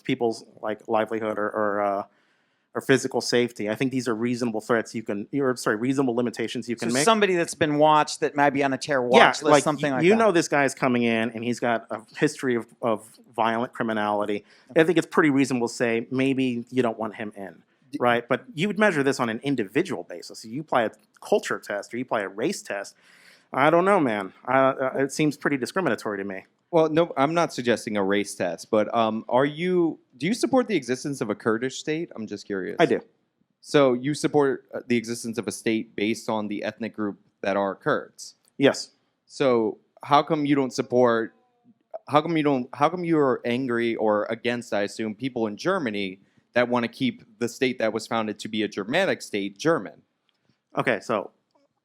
C: people's livelihood or physical safety. I think these are reasonable threats reasonable limitations you can
B: So
C: make.
B: somebody that's been watched that might be on a terror watch list, something like
C: you
B: that.
C: know this guy's coming in and he's got a history of violent criminality. I think it's pretty reasonable to say maybe you don't want him in. Right, but you would measure this on an individual basis. You apply a culture test or you apply a race test. I don't know, man. It seems pretty discriminatory to me.
F: Well, no, I'm not suggesting a race test, but do you support the existence of a Kurdish state? I'm just curious.
C: I do.
F: So you support the existence of a state based on the ethnic group that are Kurds.
C: Yes.
F: So how come you don't support how come you don't? How come you're angry or against? I assume people in Germany that want to keep the state that was founded to be a Germanic state German.
C: Okay, so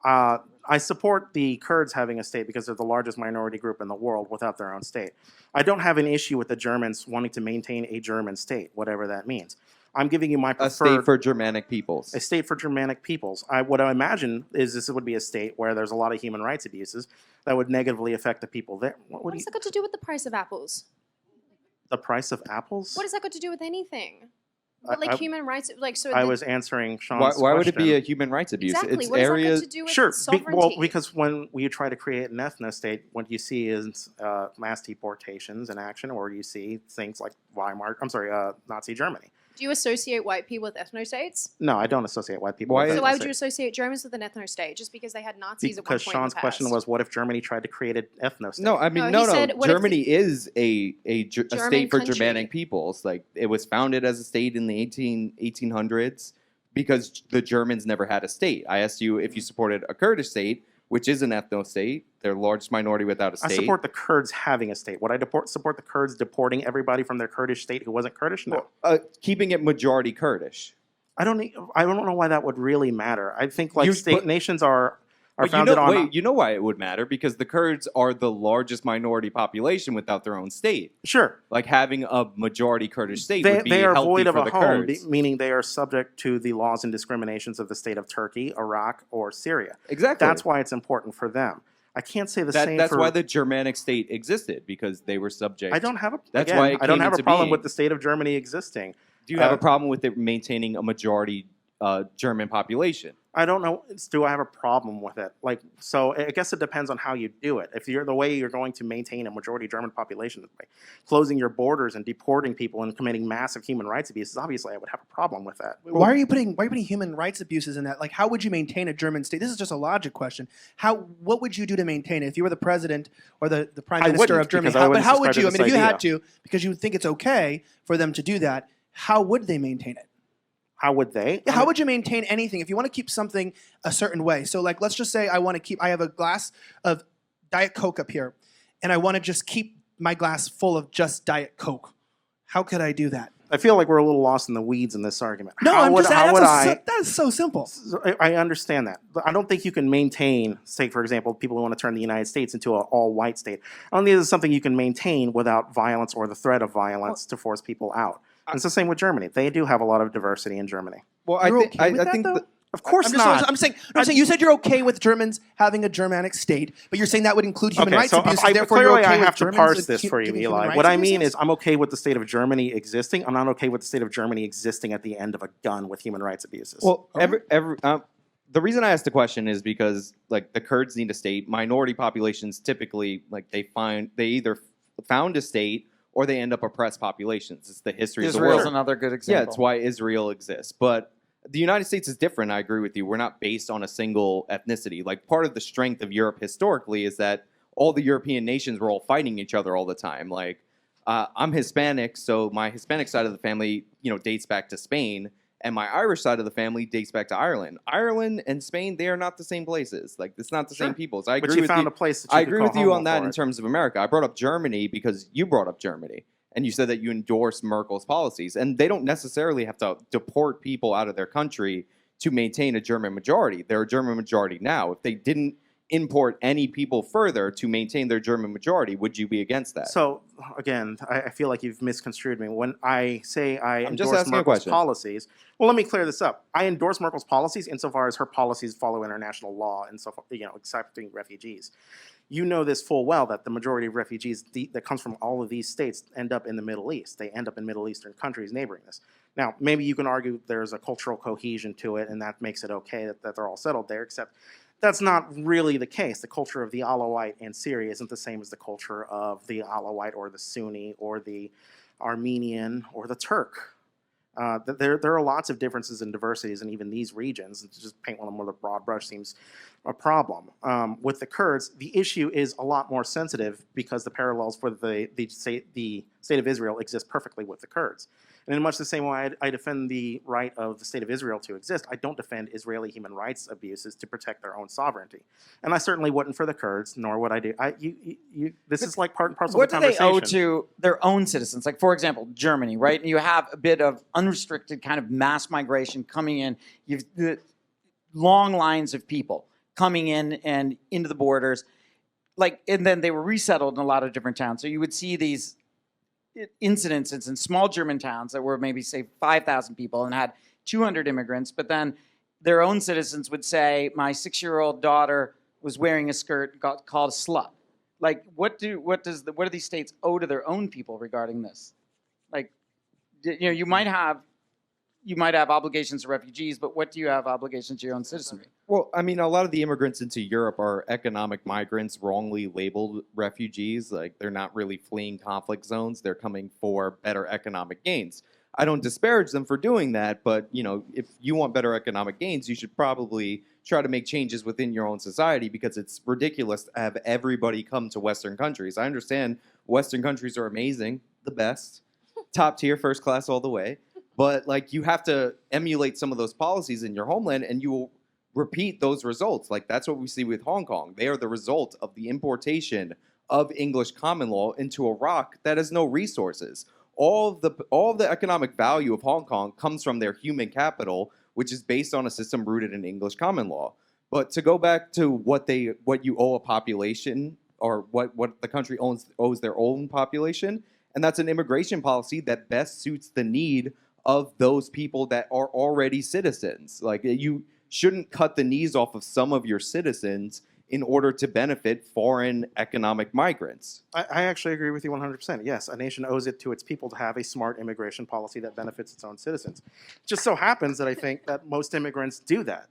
C: I support the Kurds having a state because they're the largest minority group in the world without their own state. I don't have an issue with the Germans wanting to maintain a German state, whatever that means. I'm giving you my
F: A
C: preferred
F: state for Germanic peoples.
C: a state for Germanic peoples. What I imagine is this would be a state where there's a lot of human rights abuses that would negatively affect the people there.
D: What has that got to do with the price of apples?
C: The price of apples?
D: What has that got to do with anything?
C: I-
D: Like
C: I-
D: human rights, like so.
C: I
D: the-
C: was answering Sean's
F: Why would it be
C: question.
F: a human rights abuse?
D: exactly.
F: It's
D: What has that
F: areas.
D: got to do with
C: Sure.
D: sovereignty?
C: Because when you try to create an ethno state, what you see is mass deportations in action, or you see things like Nazi Germany.
D: Do you associate white people with ethnostates?
C: No, I don't associate white people.
F: Why-
C: with
D: So
C: ethno
D: why would you
C: states.
D: associate Germans with an ethnostate? Just because they had Nazis at one
C: Because
D: point
C: Sean's
D: in the
C: question
D: past?
C: was, what if Germany tried to create an ethno state?
F: No, I mean,
D: No, he
F: no.
D: said, what if
F: Germany is a
D: German
F: state for
D: country.
F: Germanic peoples. Like, it was founded as a state in the 1800s because the Germans never had a state. I asked you if you supported a Kurdish state, which is an ethno state. They're the largest minority without a
C: I
F: state.
C: support the Kurds having a state. Would I support the Kurds deporting everybody from their Kurdish state who wasn't Kurdish? No.
F: Keeping it majority Kurdish.
C: I don't know why that would really matter. I think like nations are
F: But
C: founded on.
F: you know why it would matter? Because the Kurds are the largest minority population without their own state.
C: Sure.
F: Like, having a majority Kurdish state
C: They,
F: would be
C: they are
F: healthy
C: void of
F: for
C: a
F: the
C: home,
F: Kurds.
C: meaning they are subject to the laws and discriminations of the state of Turkey, Iraq, or Syria.
F: Exactly.
C: That's why it's important for them. I can't say the same
F: That's
C: for.
F: why the Germanic state existed, because they were subject.
C: I don't have a.
F: That's
C: again,
F: why it
C: I don't
F: came
C: have a
F: into
C: problem
F: being.
C: with the state of Germany existing.
F: Do you have a problem with it maintaining a majority German population?
C: I don't know. Do I have a problem with it? So I guess it depends on how you do it. If you're the way you're going to maintain a majority German population by closing your borders and deporting people and committing massive human rights abuses, obviously I would have a problem with that.
E: Why are you putting human rights abuses in that? Like, how would you maintain a German state? This is just a logic question. What would you do to maintain it if you were the president or the prime
C: I
E: minister
C: wouldn't,
E: of Germany?
C: because I
E: But
C: wouldn't
E: how would
C: subscribe
E: you?
C: to
E: I mean, if you
C: this
E: had to, because you would think it's okay for them to do that, how would they maintain it?
C: How would they?
E: Yeah, how would you maintain anything if you want to keep something a certain way? So, like, let's just say I have a glass of Diet Coke up here, and I want to just keep my glass full of just Diet Coke. How could I do that?
C: I feel like we're a little lost in the weeds in this argument.
E: No,
C: how
E: I'm
C: would,
E: just
C: how would
E: that is so simple.
C: I understand that. But I don't think you can maintain, say, for example, people who want to turn the United States into an all-white state. I don't think this is something you can maintain without violence or the threat of violence to force people out. It's the same with Germany. They do have a lot of diversity in Germany.
F: Well,
E: You're okay with that,
F: think
E: though?
C: Of course
E: I'm
C: not.
E: saying you said you're okay with Germans having a Germanic state, but you're saying that would include human rights
C: so
E: abuses.
C: I,
E: therefore, you're
C: clearly
E: okay
C: I
E: with
C: have to
E: Germans
C: parse this for you,
E: giving human
C: Eli.
E: rights
C: What I mean
E: abuses?
C: is I'm okay with the state of Germany existing. I'm not okay with the state of Germany existing at the end of a gun with human rights abuses.
F: Well, the reason I asked the question is because, like, the Kurds need a state. Minority populations typically, like, they either found a state or they end up oppressed populations. It's the history of the
B: Israel's
F: world.
B: another good example.
F: Yeah, it's why Israel exists. But the United States is different. I agree with you. We're not based on a single ethnicity. Like, part of the strength of Europe historically is that all the European nations were all fighting each other all the time. Like, I'm Hispanic, so my Hispanic side of the family, dates back to Spain, and my Irish side of the family dates back to Ireland. Ireland and Spain, they are not the same places. Like, it's not the same peoples. I
C: but
F: agree
C: you
F: with
C: found
F: you.
C: a place that you
F: I
C: could
F: agree
C: call
F: with you
C: home
F: on that
C: for
F: in
C: it.
F: terms of America. I brought up Germany because you brought up Germany. And you said that you endorse Merkel's policies. And they don't necessarily have to deport people out of their country to maintain a German majority. They're a German majority now. If they didn't import any people further to maintain their German majority, would you be against that?
C: So, again, I feel like you've misconstrued me. When I say I
F: I'm just
C: endorse
F: asking a
C: Merkel's
F: question.
C: policies, well, let me clear this up. I endorse Merkel's policies insofar as her policies follow international law and so, accepting refugees. You know this full well that the majority of refugees that comes from all of these states end up in the Middle East. They end up in Middle Eastern countries neighboring us. Now, maybe you can argue there's a cultural cohesion to it, and that makes it okay that they're all settled there, except that's not really the case. The culture of the Alawite in Syria isn't the same as the culture of the Alawite or the Sunni or the Armenian or the Turk. There are lots of differences and diversities in even these regions. To just paint one of them with a broad brush seems a problem. With the Kurds, the issue is a lot more sensitive because the parallels for the state of Israel exist perfectly with the Kurds. And in much the same way I defend the right of the state of Israel to exist, I don't defend Israeli human rights abuses to protect their own sovereignty. And I certainly wouldn't for the Kurds, nor would I do. This is like part and parcel
B: What
C: of
B: do
C: the
B: they
C: conversation.
B: owe to their own citizens? Like, for example, Germany, right? You have a bit of unrestricted kind of mass migration coming in. You've the long lines of people coming in and into the borders. Like, and then they were resettled in a lot of different towns. So you would see these incidences in small German towns that were maybe, say, 5,000 people and had 200 immigrants, but then their own citizens would say, my 6-year-old daughter was wearing a skirt, got called a slut. Like, what do these states owe to their own people regarding this? Like, you might have obligations to refugees, but what do you have obligations to your own citizenry?
F: Well, I mean, a lot of the immigrants into Europe are economic migrants, wrongly labeled refugees. Like, they're not really fleeing conflict zones. They're coming for better economic gains. I don't disparage them for doing that, but, if you want better economic gains, you should probably try to make changes within your own society, because it's ridiculous to have everybody come to Western countries. I understand Western countries are amazing, the best, top tier, first class all the way. But, like, you have to emulate some of those policies in your homeland, and you will repeat those results. Like, that's what we see with Hong Kong. They are the result of the importation of English common law into a rock that has no resources. All of the economic value of Hong Kong comes from their human capital, which is based on a system rooted in English common law. But to go back to what you owe a population, or what the country owes their own population, and that's an immigration policy that best suits the need of those people that are already citizens. Like, you shouldn't cut the knees off of some of your citizens in order to benefit foreign economic migrants.
C: I actually agree with you 100%. Yes, a nation owes it to its people to have a smart immigration policy that benefits its own citizens. It just so happens that I think that most immigrants do that.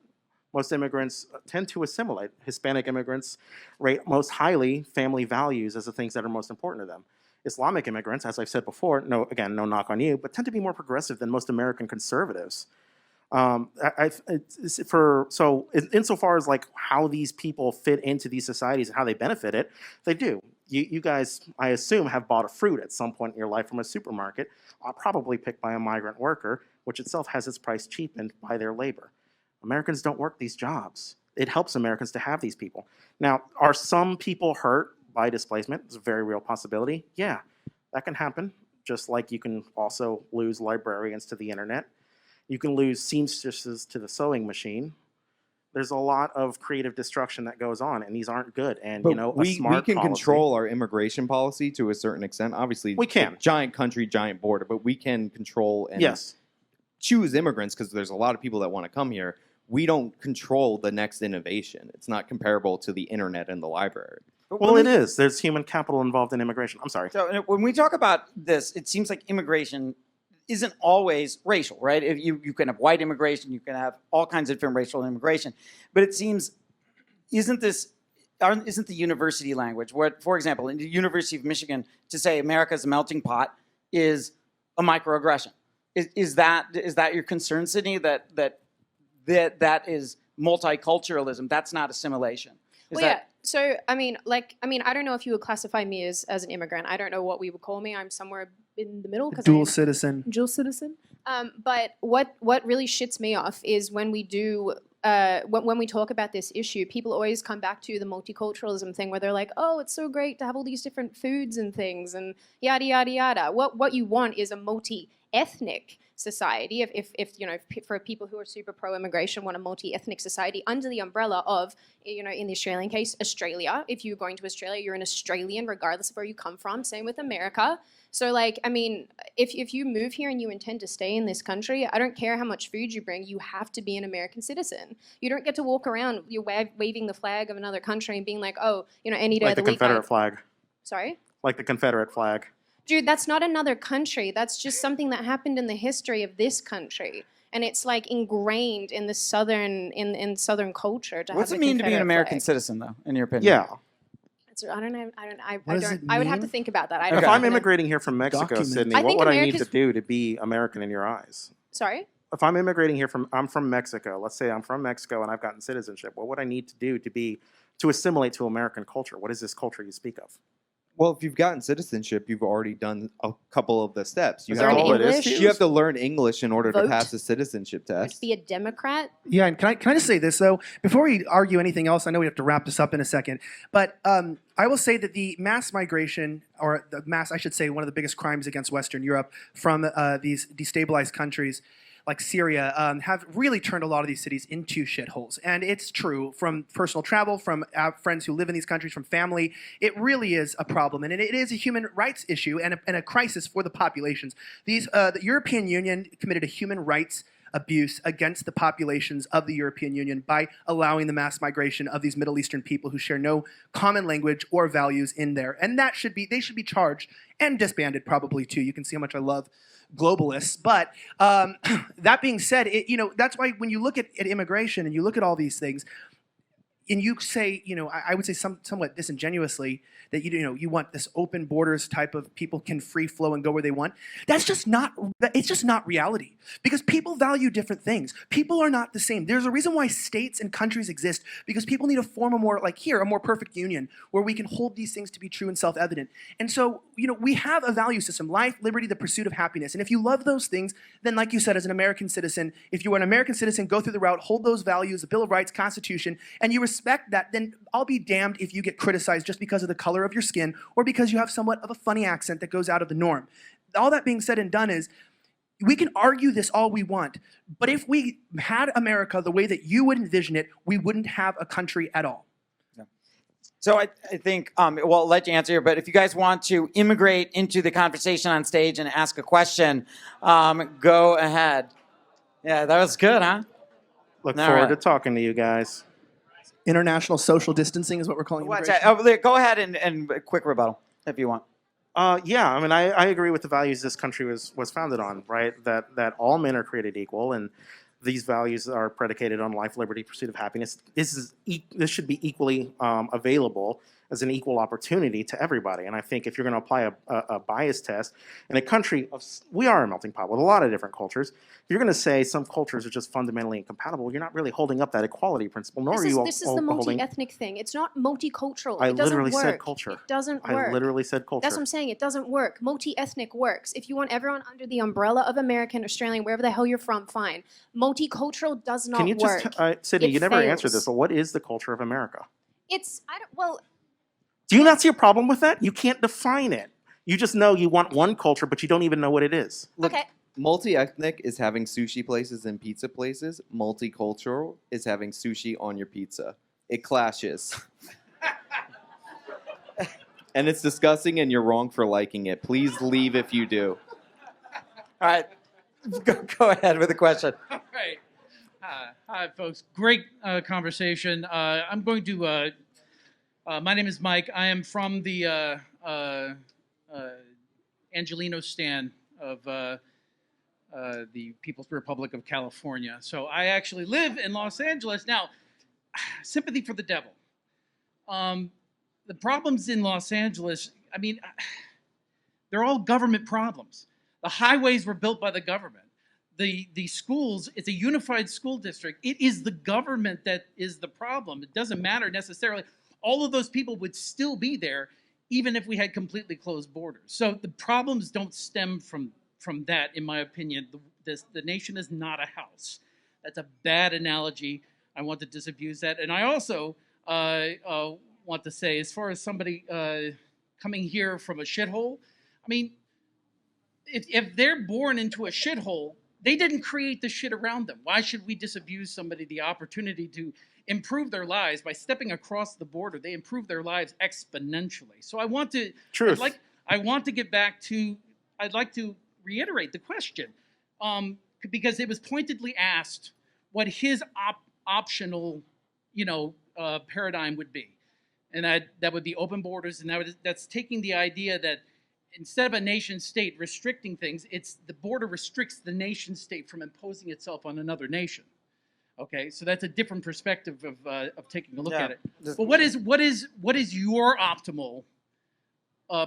C: Most immigrants tend to assimilate. Hispanic immigrants rate most highly family values as the things that are most important to them. Islamic immigrants, as I've said before, no knock on you, but tend to be more progressive than most American conservatives. Insofar as like how these people fit into these societies and how they benefit it, they do. You guys, I assume, have bought a fruit at some point in your life from a supermarket, probably picked by a migrant worker, which itself has its price cheapened by their labor. Americans don't work these jobs. It helps Americans to have these people. Now, are some people hurt by displacement? It's a very real possibility. Yeah, that can happen. Just like you can also lose librarians to the internet. You can lose seamstresses to the sewing machine. There's a lot of creative destruction that goes on, and these aren't good. And
F: But
C: a
F: we
C: smart
F: can
C: policy,
F: control our immigration policy to a certain extent. Obviously,
C: We can.
F: Giant country, giant border, but we can control and
C: Yes.
F: choose immigrants, because there's a lot of people that want to come here. We don't control the next innovation. It's not comparable to the internet and the library.
C: Well, it is. There's human capital involved in immigration. I'm sorry.
B: So when we talk about this, it seems like immigration isn't always racial, right? If you can have white immigration, you can have all kinds of different racial immigration, but it seems isn't the university language? What, for example, in the University of Michigan, to say America is a melting pot is a microaggression. Is that your concern, Syndey? That is multiculturalism. That's not assimilation.
D: So, I mean, I don't know if you would classify me as an immigrant. I don't know what we would call me. I'm somewhere in the middle.
E: Dual citizen.
D: Dual citizen. But what really shits me off is when we do, when we talk about this issue, people always come back to the multiculturalism thing where they're like, oh, it's so great to have all these different foods and things and yada, yada, yada. What you want is a multi-ethnic society. If for people who are super pro-immigration, want a multi-ethnic society under the umbrella of, in the Australian case, Australia. If you're going to Australia, you're an Australian regardless of where you come from. Same with America. So, if you move here and you intend to stay in this country, I don't care how much food you bring, you have to be an American citizen. You don't get to walk around, you're waving the flag of another country and being like, oh, any day
C: Like
D: of
C: the
D: the week.
C: Confederate flag.
D: Sorry?
C: Like the Confederate flag.
D: Dude, that's not another country. That's just something that happened in the history of this country. And it's ingrained in the southern southern culture to
B: What's
D: have
B: it mean to be an
D: Confederate
B: American
D: flag.
B: citizen, though, in your opinion?
C: Yeah.
D: I don't know.
E: What does it
D: I would have to
E: mean?
D: think about that.
C: If I'm immigrating here from Mexico,
E: Document.
C: Sydney,
D: I
C: what
D: think
C: would I need to
D: America's-
C: do to be American in your eyes?
D: Sorry?
C: If I'm immigrating here I'm from Mexico. Let's say I'm from Mexico and I've gotten citizenship. What would I need to do to assimilate to American culture? What is this culture you speak of?
F: Well, if you've gotten citizenship, you've already done a couple of the steps. You
C: Is
F: have,
C: that all it is
D: English?
C: to you?
F: you have to learn English in order to
D: Vote.
F: pass the citizenship
D: You have
F: test.
D: to be a Democrat.
E: Yeah, and can I just say this though? Before we argue anything else, I know we have to wrap this up in a second, but I will say that the mass migration, or the mass, I should say, one of the biggest crimes against Western Europe from these destabilized countries like Syria have really turned a lot of these cities into shitholes. And it's true from personal travel, from friends who live in these countries, from family. It really is a problem. And it is a human rights issue and a crisis for the populations. The European Union committed a human rights abuse against the populations of the European Union by allowing the mass migration of these Middle Eastern people who share no common language or values in there. And they should be charged and disbanded probably too. You can see how much I love globalists. But that being said, that's why when you look at immigration and you look at all these things, and you say, I would say somewhat disingenuously that you want this open borders type of people can free flow and go where they want. It's just not reality, because people value different things. People are not the same. There's a reason why states and countries exist, because people need to form a more perfect union where we can hold these things to be true and self-evident. And so, we have a value system: life, liberty, the pursuit of happiness. And if you love those things, then like you said, as an American citizen, if you are an American citizen, go through the route, hold those values, the Bill of Rights, Constitution, and you respect that, then I'll be damned if you get criticized just because of the color of your skin or because you have somewhat of a funny accent that goes out of the norm. All that being said and done is, we can argue this all we want, but if we had America the way that you would envision it, we wouldn't have a country at all.
B: So I think, well, I'll let you answer here, but if you guys want to immigrate into the conversation on stage and ask a question, go ahead. Yeah, that was good, huh?
C: Look
B: All
C: forward
B: right.
C: to talking to you guys.
E: International social distancing is what we're calling
B: Watch
E: immigration.
B: that. Go ahead and quick rebuttal if you want.
C: Yeah, I mean, I agree with the values this country was founded on, right? That all men are created equal, and these values are predicated on life, liberty, pursuit of happiness. This should be equally available as an equal opportunity to everybody. And I think if you're going to apply a bias test in a country we are a melting pot with a lot of different cultures. If you're going to say some cultures are just fundamentally incompatible, you're not really holding up that equality principle, nor are you
D: This is the multi-ethnic thing. It's not multicultural.
C: I
D: It doesn't
C: literally
D: work.
C: said culture.
D: It doesn't work.
C: I literally said culture.
D: That's what I'm saying. It doesn't work. Multi-ethnic works. If you want everyone under the umbrella of American, Australian, wherever the hell you're from, fine. Multicultural does not
C: Can you
D: work.
C: just, Sydney,
D: It
C: you never answered
D: fails.
C: this, but what is the culture of America?
D: Well,
C: Do you not see a problem with that? You can't define it. You just know you want one culture, but you don't even know what it is.
D: okay.
F: Multi-ethnic is having sushi places and pizza places. Multicultural is having sushi on your pizza. It clashes. And it's disgusting, and you're wrong for liking it. Please leave if you do.
B: All right, go ahead with the question.
H: All right. Hi, folks. Great conversation. I'm going to. My name is Mike. I am from the Angelino stand of the People's Republic of California. So I actually live in Los Angeles. Now, sympathy for the devil. The problems in Los Angeles, I mean, they're all government problems. The highways were built by the government. The schools, it's a unified school district. It is the government that is the problem. It doesn't matter necessarily. All of those people would still be there even if we had completely closed borders. So the problems don't stem from that, in my opinion. The nation is not a house. That's a bad analogy. I want to disabuse that. And I also want to say, as far as somebody coming here from a shithole, I mean, if they're born into a shithole, they didn't create the shit around them. Why should we disabuse somebody the opportunity to improve their lives by stepping across the border? They improve their lives exponentially. So I want to,
C: Truth.
H: I want to get back to, I'd like to reiterate the question, because it was pointedly asked what his optional, paradigm would be. And that would be open borders, and that's taking the idea that instead of a nation state restricting things, it's the border restricts the nation state from imposing itself on another nation. Okay, so that's a different perspective of taking a look at it. But what is your optimal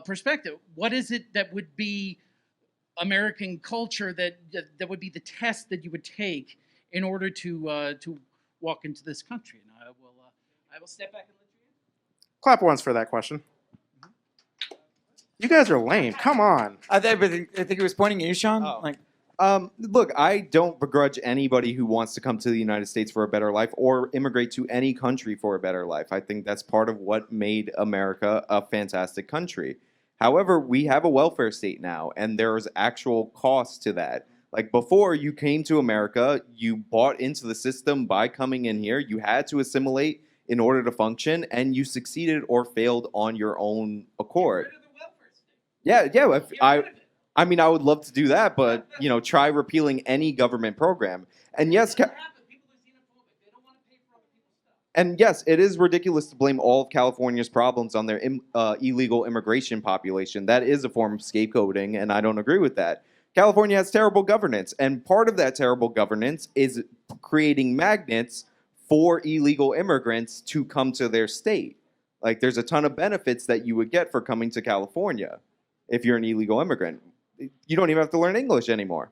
H: perspective? What is it that would be American culture that would be the test that you would take in order to walk into this country? And I will step back and let you answer.
C: Clap once for that question. You guys are lame. Come on.
B: I think he was pointing at you, Sean.
F: Oh.
B: Like,
F: Look, I don't begrudge anybody who wants to come to the United States for a better life or immigrate to any country for a better life. I think that's part of what made America a fantastic country. However, we have a welfare state now, and there's actual costs to that. Like before you came to America, you bought into the system by coming in here. You had to assimilate in order to function, and you succeeded or failed on your own accord. Yeah. I mean, I would love to do that, but try repealing any government program. And yes, it is ridiculous to blame all of California's problems on their illegal immigration population. That is a form of scapegoating, and I don't agree with that. California has terrible governance, and part of that terrible governance is creating magnets for illegal immigrants to come to their state. Like, there's a ton of benefits that you would get for coming to California if you're an illegal immigrant. You don't even have to learn English anymore.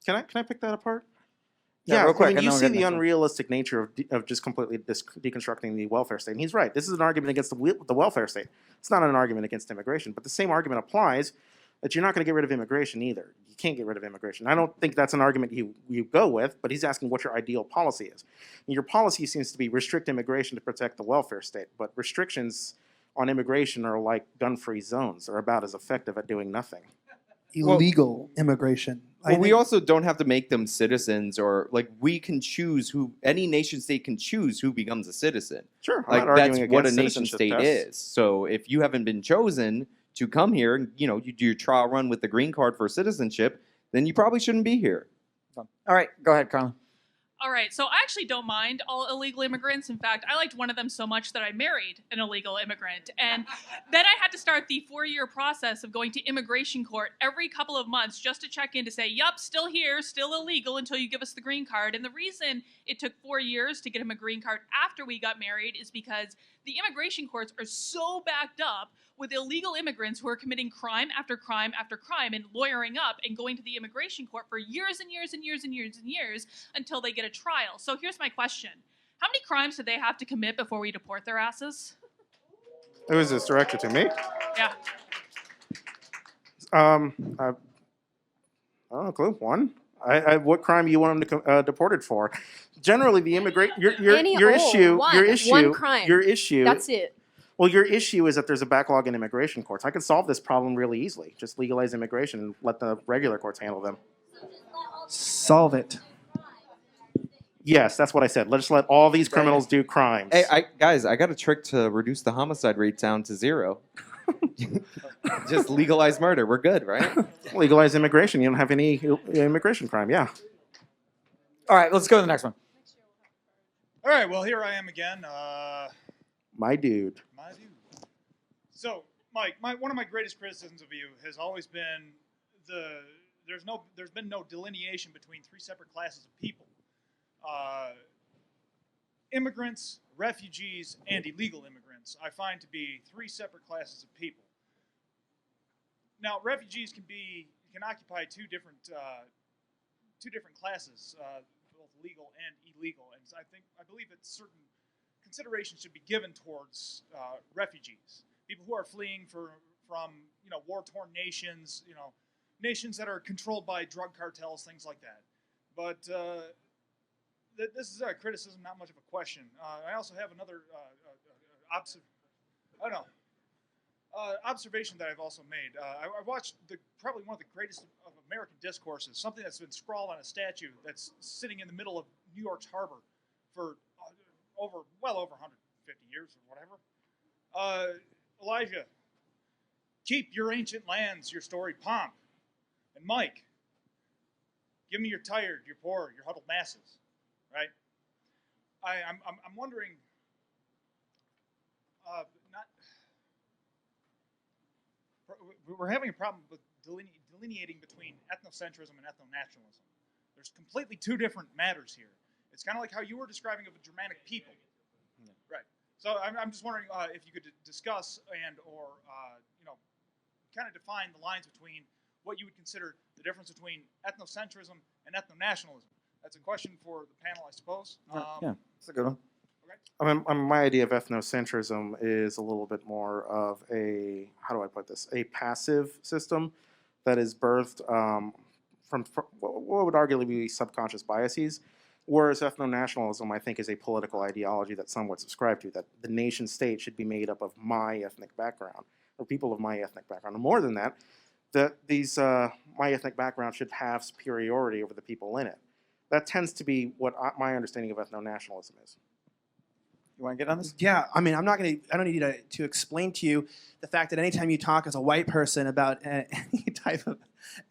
C: Can I pick that apart?
B: Yeah, real quick,
C: I mean,
B: and
C: you
B: then we'll
C: see
B: get
C: the
B: next one.
C: unrealistic nature of just completely deconstructing the welfare state. And he's right. This is an argument against the welfare state. It's not an argument against immigration. But the same argument applies that you're not going to get rid of immigration either. You can't get rid of immigration. I don't think that's an argument you go with, but he's asking what your ideal policy is. And your policy seems to be restrict immigration to protect the welfare state. But restrictions on immigration are like gun-free zones. They're about as effective at doing nothing.
E: Illegal immigration.
F: Well, we also don't have to make them citizens, or we can choose any nation state can choose who becomes a citizen.
C: Sure. I'm
F: Like
C: not
F: that's
C: arguing
F: what a
C: against
F: nation
C: citizenship
F: state
C: tests.
F: is. So if you haven't been chosen to come here, and you do your trial run with the green card for citizenship, then you probably shouldn't be here.
B: all right, go ahead, Carla.
I: All right, so I actually don't mind all illegal immigrants. In fact, I liked one of them so much that I married an illegal immigrant. And then I had to start the 4-year process of going to immigration court every couple of months just to check in to say, yup, still here, still illegal until you give us the green card. And the reason it took 4 years to get him a green card after we got married is because the immigration courts are so backed up with illegal immigrants who are committing crime after crime after crime and lawyering up and going to the immigration court for years and years and years and years and years until they get a trial. So here's my question. How many crimes do they have to commit before we deport their asses?
C: Who is this directed to me?
I: Yeah.
C: I don't know, clue. One. What crime do you want them to deported for? Generally, the your issue.
D: That's it.
C: Well, your issue is that there's a backlog in immigration courts. I can solve this problem really easily. Just legalize immigration and let the regular courts handle them.
E: Solve it.
C: Yes, that's what I said. Let's let all these criminals do crimes.
F: Hey, guys, I got a trick to reduce the homicide rate down to 0. Just legalize murder. We're good, right?
C: Legalize immigration. You don't have any immigration crime. Yeah.
B: All right, let's go to the next one.
J: All right, well, here I am again.
C: My dude.
J: My dude. So, Mike, one of my greatest criticisms of you has always been there's been no delineation between 3 separate classes of people. Immigrants, refugees, and illegal immigrants I find to be 3 separate classes of people. Now, refugees can occupy two different classes, both legal and illegal, and I believe that certain consideration should be given towards refugees, people who are fleeing from war-torn nations, nations that are controlled by drug cartels, things like that. But this is a criticism, not much of a question. I also have another observation that I've also made. I watched probably one of the greatest of American discourses, something that's been scrawled on a statue that's sitting in the middle of New York's harbor for well over 150 years or whatever. Elijah, keep your ancient lands, your storied pomp. And Mike, give me your tired, your poor, your huddled masses. Right? I'm wondering. We're having a problem with delineating between ethnocentrism and ethno-nationalism. There's completely 2 different matters here. It's kind of like how you were describing of the Germanic people. Yeah. Right. So I'm just wondering if you could discuss or kind of define the lines between what you would consider the difference between ethnocentrism and ethno-nationalism. That's a question for the panel, I suppose.
B: Yeah, that's a good one.
J: Okay.
C: My idea of ethnocentrism is a little bit more of a, how do I put this, a passive system that is birthed from what would arguably be subconscious biases, whereas ethno-nationalism, I think, is a political ideology that some would subscribe to, that the nation state should be made up of my ethnic background, or people of my ethnic background. And more than that, that these my ethnic background should have superiority over the people in it. That tends to be what my understanding of ethno-nationalism is.
B: You want to get on this?
E: Yeah, I mean, I don't need to explain to you the fact that anytime you talk as a white person about any type of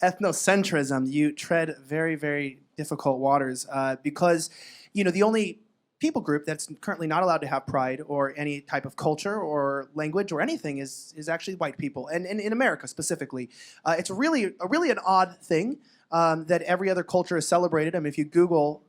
E: ethnocentrism, you tread very, very difficult waters because, the only people group that's currently not allowed to have pride or any type of culture or language or anything is actually white people, and in America specifically. It's really an odd thing that every other culture is celebrated. I mean, if you Google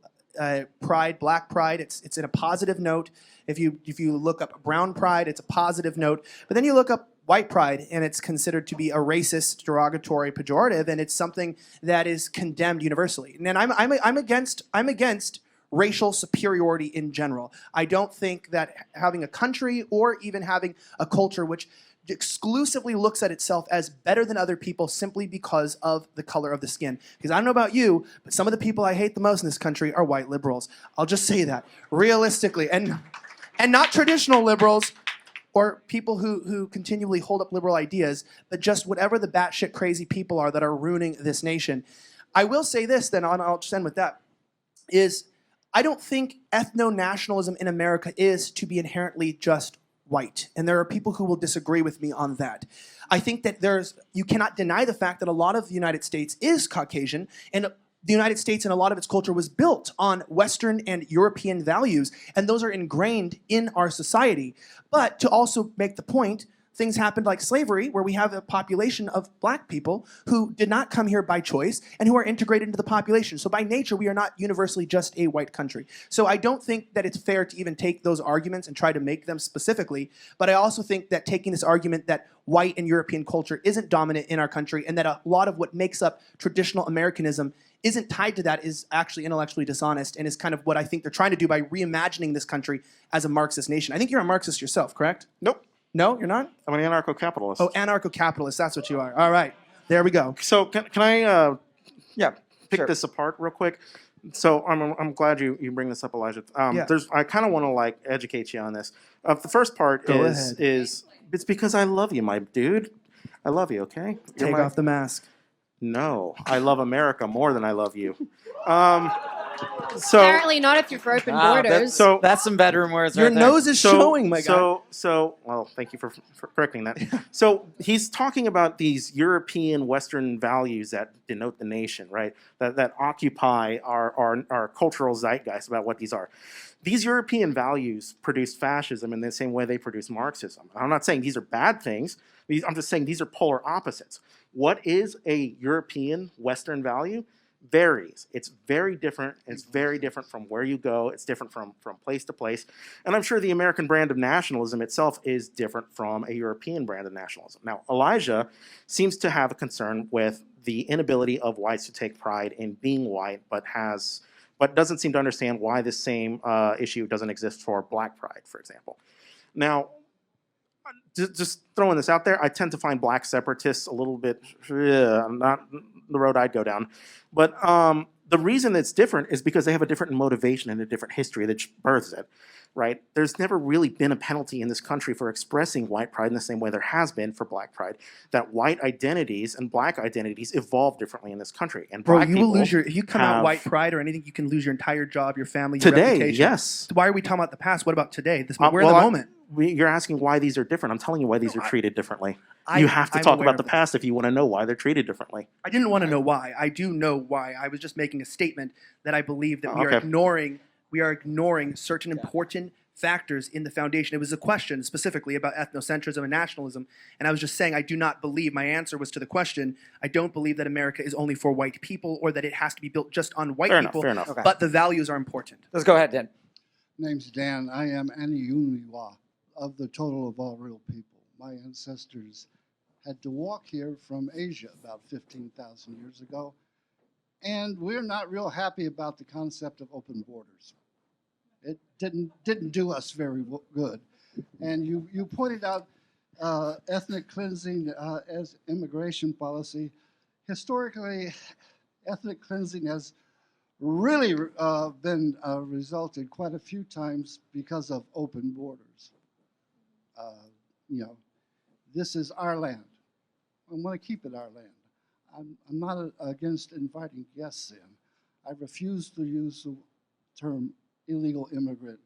E: pride, black pride, it's in a positive note. If you look up brown pride, it's a positive note. But then you look up white pride, and it's considered to be a racist, derogatory, pejorative, and it's something that is condemned universally. And I'm against racial superiority in general. I don't think that having a country or even having a culture which exclusively looks at itself as better than other people simply because of the color of the skin. Because I don't know about you, but some of the people I hate the most in this country are white liberals. I'll just say that realistically, and not traditional liberals or people who continually hold up liberal ideas, but just whatever the batshit crazy people are that are ruining this nation. I will say this, then I'll just end with that, is I don't think ethno-nationalism in America is to be inherently just white. And there are people who will disagree with me on that. I think that you cannot deny the fact that a lot of the United States is Caucasian, and the United States and a lot of its culture was built on Western and European values, and those are ingrained in our society. But to also make the point, things happened like slavery, where we have a population of black people who did not come here by choice and who are integrated into the population. So by nature, we are not universally just a white country. So I don't think that it's fair to even take those arguments and try to make them specifically. But I also think that taking this argument that white and European culture isn't dominant in our country and that a lot of what makes up traditional Americanism isn't tied to that is actually intellectually dishonest and is kind of what I think they're trying to do by reimagining this country as a Marxist nation. I think you're a Marxist yourself, correct?
C: Nope.
E: No, you're not?
C: I'm an anarcho-capitalist.
E: Oh, anarcho-capitalist, that's what you are. All right, there we go.
C: So can I pick
B: sure.
C: this apart real quick? So I'm glad you bring this up, Elijah.
E: Yeah.
C: I kind of want to educate you on this. The first part is it's because I love you, my dude. I love you. Okay.
E: Take off the mask.
C: No, I love America more than I love you. So
D: Apparently not if you're for open borders.
B: That's some bedroom words.
E: Your
B: right there.
E: nose is showing, my guy.
C: Well, thank you for correcting that. So he's talking about these European Western values that denote the nation, right? That occupy our cultural zeitgeist about what these are. These European values produce fascism in the same way they produce Marxism. I'm not saying these are bad things. I'm just saying these are polar opposites. What is a European Western value? Varies. It's very different. It's very different from where you go. It's different from place to place. And I'm sure the American brand of nationalism itself is different from a European brand of nationalism. Now, Elijah seems to have a concern with the inability of whites to take pride in being white, but doesn't seem to understand why this same issue doesn't exist for black pride, for example. Now, just throwing this out there, I tend to find black separatists a little bit not the road I'd go down. But the reason it's different is because they have a different motivation and a different history that births it, right? There's never really been a penalty in this country for expressing white pride in the same way there has been for black pride. That white identities and black identities evolve differently in this country. And
E: Bro,
C: black
E: you will
C: people
E: lose if you come out white pride or anything, you can lose your entire job, your family, your
C: today,
E: reputation.
C: yes.
E: Why are we talking about the past? What about today? We're in
C: Well,
E: the moment.
C: You're asking why these are different. I'm telling you why these are treated differently. You have to
E: I'm
C: talk
E: aware
C: about
E: of
C: the
E: that.
C: past if you want to know why they're treated differently.
E: I didn't want to know why. I do know why. I was just making a statement that I believe that we are
C: Okay.
E: ignoring certain important factors in the foundation. It was a question specifically about ethnocentrism and nationalism, and I was just saying I do not believe, my answer was to the question, I don't believe that America is only for white people or that it has to be built just on white people,
C: Fair enough.
B: Okay.
E: but the values are important.
B: Let's go ahead, Dan.
K: Name's Dan. I am Aniuniwa of the total of all real people. My ancestors had to walk here from Asia about 15,000 years ago, and we're not real happy about the concept of open borders. It didn't do us very good. And you pointed out ethnic cleansing as immigration policy. Historically, ethnic cleansing has really been resulted quite a few times because of open borders. You know, this is our land. I want to keep it our land. I'm not against inviting guests in. I refuse to use the term illegal immigrant.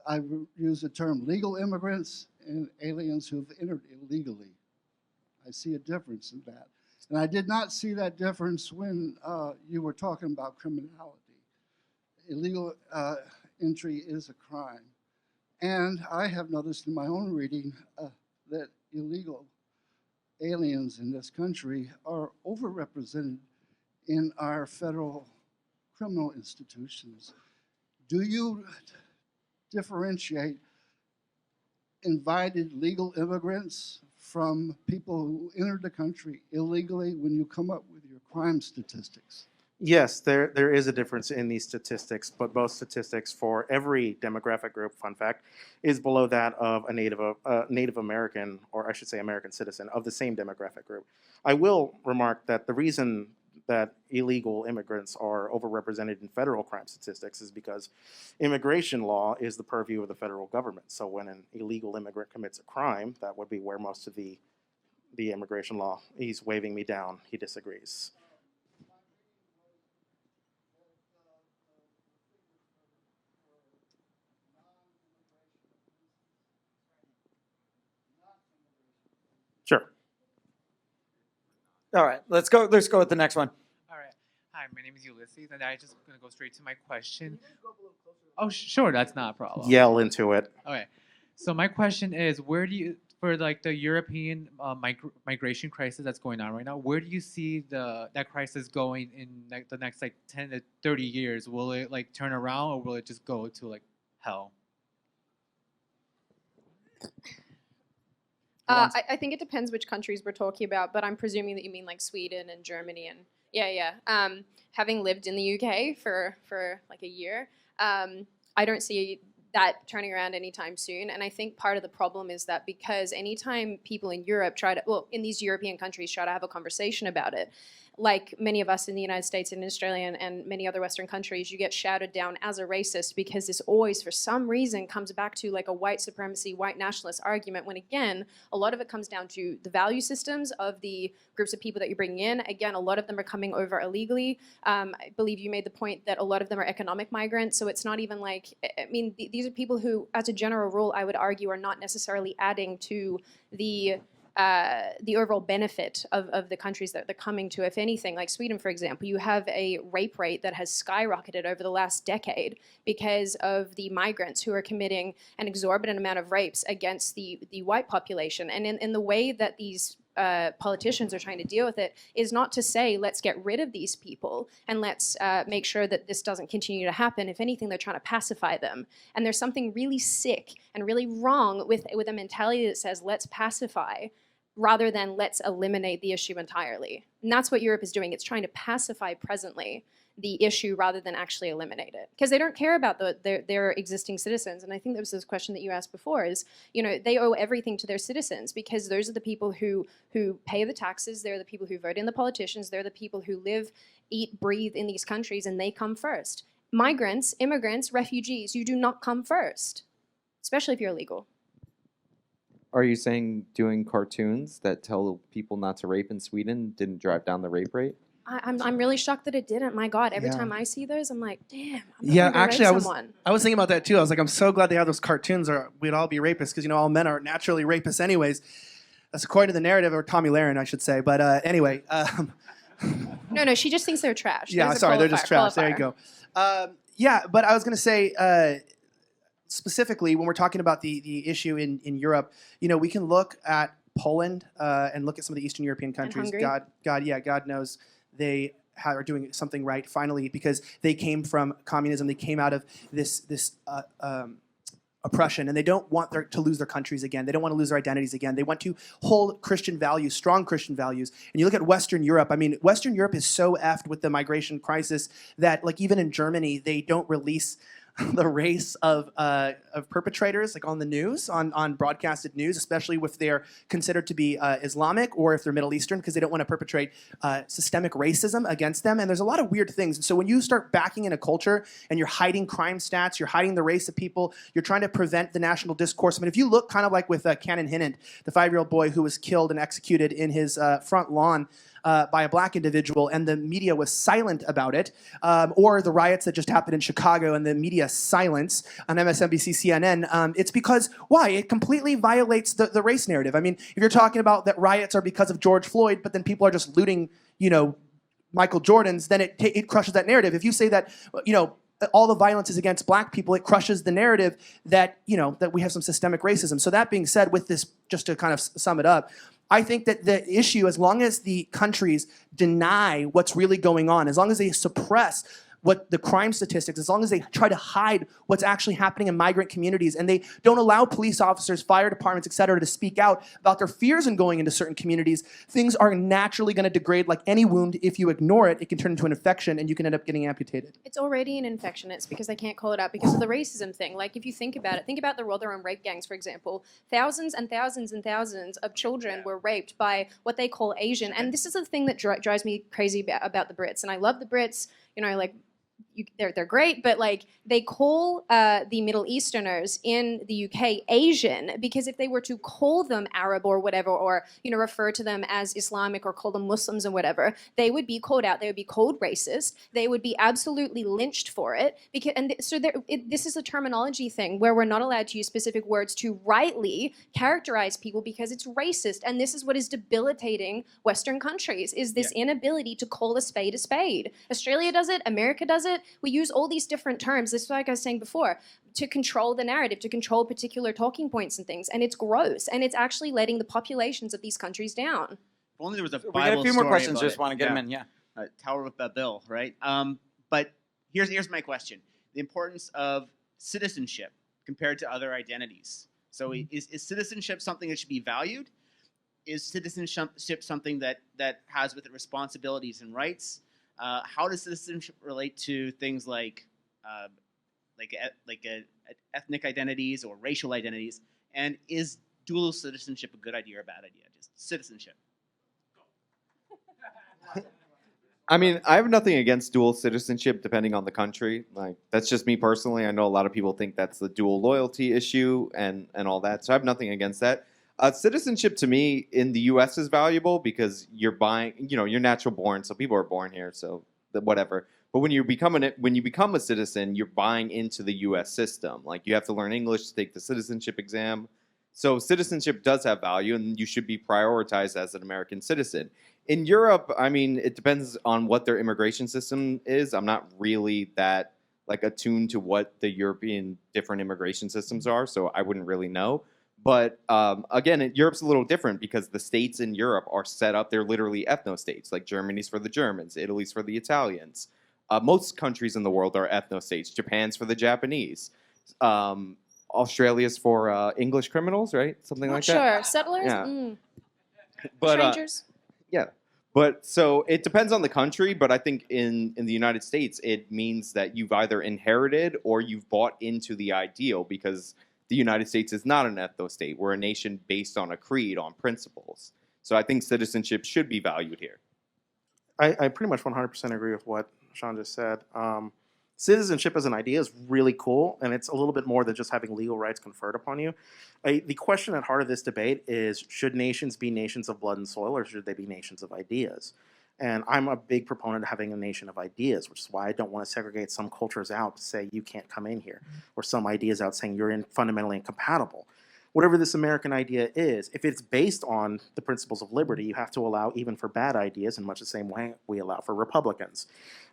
K: I use the term legal immigrants and aliens who have entered illegally. I see a difference in that. And I did not see that difference when you were talking about criminality. Illegal entry is a crime. And I have noticed in my own reading that illegal aliens in this country are overrepresented in our federal criminal institutions. Do you differentiate invited legal immigrants from people who entered the country illegally when you come up with your crime statistics?
C: Yes, there is a difference in these statistics, but both statistics for every demographic group, fun fact, is below that of a Native American, or I should say American citizen, of the same demographic group. I will remark that the reason that illegal immigrants are overrepresented in federal crime statistics is because immigration law is the purview of the federal government. So when an illegal immigrant commits a crime, that would be where most of the immigration law, he's waving me down, he disagrees. Sure.
B: All right, let's go with the next one.
L: All right. Hi, my name is Ulysses, and I'm just going to go straight to my question. Oh, sure, that's not a problem.
C: Yell into it.
L: Okay. So my question is, where do you, for like the European migration crisis that's going on right now, where do you see that crisis going in like the next like 10 to 30 years? Will it like turn around, or will it just go to like hell?
D: I think it depends which countries we're talking about, but I'm presuming that you mean like Sweden and Germany and yeah. Having lived in the UK for like a year, I don't see that turning around anytime soon. And I think part of the problem is that because anytime people in Europe in these European countries try to have a conversation about it, like many of us in the United States and Australia and many other Western countries, you get shouted down as a racist because this always, for some reason, comes back to like a white supremacy, white nationalist argument, when again, a lot of it comes down to the value systems of the groups of people that you're bringing in. Again, a lot of them are coming over illegally. I believe you made the point that a lot of them are economic migrants, so it's not even like, I mean, these are people who, as a general rule, I would argue are not necessarily adding to the overall benefit of the countries that they're coming to. If anything, like Sweden, for example, you have a rape rate that has skyrocketed over the last decade because of the migrants who are committing an exorbitant amount of rapes against the white population. And in the way that these politicians are trying to deal with it is not to say, let's get rid of these people and let's make sure that this doesn't continue to happen. If anything, they're trying to pacify them. And there's something really sick and really wrong with a mentality that says, let's pacify, rather than let's eliminate the issue entirely. And that's what Europe is doing. It's trying to pacify presently the issue rather than actually eliminate it, because they don't care about their existing citizens. And I think that was this question that you asked before is, you know, they owe everything to their citizens because those are the people who pay the taxes. They're the people who vote in the politicians. They're the people who live, eat, breathe in these countries, and they come first. Migrants, immigrants, refugees, you do not come first, especially if you're illegal.
F: Are you saying doing cartoons that tell people not to rape in Sweden didn't drive down the rape rate?
D: I'm really shocked that it didn't. My God, every time I see those, I'm like, damn. I'm
E: Yeah, actually, I was
D: someone.
E: thinking about that too. I was like, I'm so glad they have those cartoons, or we'd all be rapists, because you know all men are naturally rapists, anyways. That's according to the narrative, or Tommy Lahren, I should say. But anyway.
D: No, she just thinks they're trash.
E: Yeah, sorry, they're just trash. There you go. Yeah, but I was going to say, specifically, when we're talking about the issue in Europe, you know, we can look at Poland and look at some of the Eastern European countries. God knows they are doing something right finally, because they came from communism. They came out of this oppression, and they don't want to lose their countries again. They don't want to lose their identities again. They want to hold Christian values, strong Christian values. And you look at Western Europe. I mean, Western Europe is so effed with the migration crisis that, like, even in Germany, they don't release the race of perpetrators, like on the news, on broadcasted news, especially if they're considered to be Islamic or if they're Middle Eastern, because they don't want to perpetrate systemic racism against them. And there's a lot of weird things. And so when you start backing in a culture and you're hiding crime stats, you're hiding the race of people, you're trying to prevent the national discourse. I mean, if you look kind of like with Cannon Hinnant, the 5-year-old boy who was killed and executed in his front lawn by a black individual, and the media was silent about it, or the riots that just happened in Chicago and the media silence on MSNBC, CNN, it's because, why? It completely violates the race narrative. I mean, if you're talking about that riots are because of George Floyd, but then people are just looting, Michael Jordans, then it crushes that narrative. If you say that, all the violence is against black people, it crushes the narrative that, that we have some systemic racism. So that being said, with this, just to kind of sum it up, I think that the issue, as long as the countries deny what's really going on, as long as they suppress what the crime statistics, as long as they try to hide what's actually happening in migrant communities, and they don't allow police officers, fire departments, et cetera, to speak out about their fears in going into certain communities, things are naturally going to degrade like any wound. If you ignore it, it can turn into an infection and you can end up getting amputated.
D: It's already an infection. It's because they can't call it out because of the racism thing. Like, if you think about it, think about the Rotherham rape gangs, for example. Thousands and thousands and thousands of children were raped by what they call Asian. And this is the thing that drives me crazy about the Brits. And I love the Brits, they're great, but like they call the Middle Easterners in the UK Asian, because if they were to call them Arab or whatever, or refer to them as Islamic or call them Muslims or whatever, they would be called out. They would be called racist. They would be absolutely lynched for it. This is a terminology thing where we're not allowed to use specific words to rightly characterize people because it's racist. And this is what is debilitating Western countries: is this inability to call a spade a spade. Australia does it. America does it. We use all these different terms, this is like I was saying before, to control the narrative, to control particular talking points and things. And it's gross. And it's actually letting the populations of these countries down.
M: If only there was a Bible
B: We got a few more
M: story
B: questions.
M: about
B: Just
M: it.
B: want to get them in. Yeah.
M: Tower of Babel, right? But here's my question: the importance of citizenship compared to other identities. So is citizenship something that should be valued? Is citizenship something that has with it responsibilities and rights? How does citizenship relate to things like ethnic identities or racial identities? And is dual citizenship a good idea or a bad idea? Just citizenship.
F: I mean, I have nothing against dual citizenship depending on the country. Like, that's just me personally. I know a lot of people think that's the dual loyalty issue and all that. So I have nothing against that. Citizenship to me in the U.S. is valuable because you're buying, you're natural born, so people are born here, so whatever. But when you become a citizen, you're buying into the U.S. system. Like, you have to learn English to take the citizenship exam. So citizenship does have value, and you should be prioritized as an American citizen. In Europe, I mean, it depends on what their immigration system is. I'm not really that attuned to what the European different immigration systems are, so I wouldn't really know. But again, Europe's a little different because the states in Europe are set up. They're literally ethno-states. Like, Germany's for the Germans, Italy's for the Italians. Most countries in the world are ethno-states. Japan's for the Japanese. Australia's for English criminals, right? Something like that.
D: Sure, settlers.
F: Yeah. But
D: strangers.
F: yeah. But so it depends on the country. But I think in the United States, it means that you've either inherited or you've bought into the ideal, because the United States is not an ethno-state. We're a nation based on a creed, on principles. So I think citizenship should be valued here.
C: I pretty much 100% agree with what Sean just said. Citizenship as an idea is really cool, and it's a little bit more than just having legal rights conferred upon you. The question at heart of this debate is, should nations be nations of blood and soil, or should they be nations of ideas? And I'm a big proponent of having a nation of ideas, which is why I don't want to segregate some cultures out to say you can't come in here, or some ideas out saying you're fundamentally incompatible. Whatever this American idea is, if it's based on the principles of liberty, you have to allow even for bad ideas in much the same way we allow for Republicans.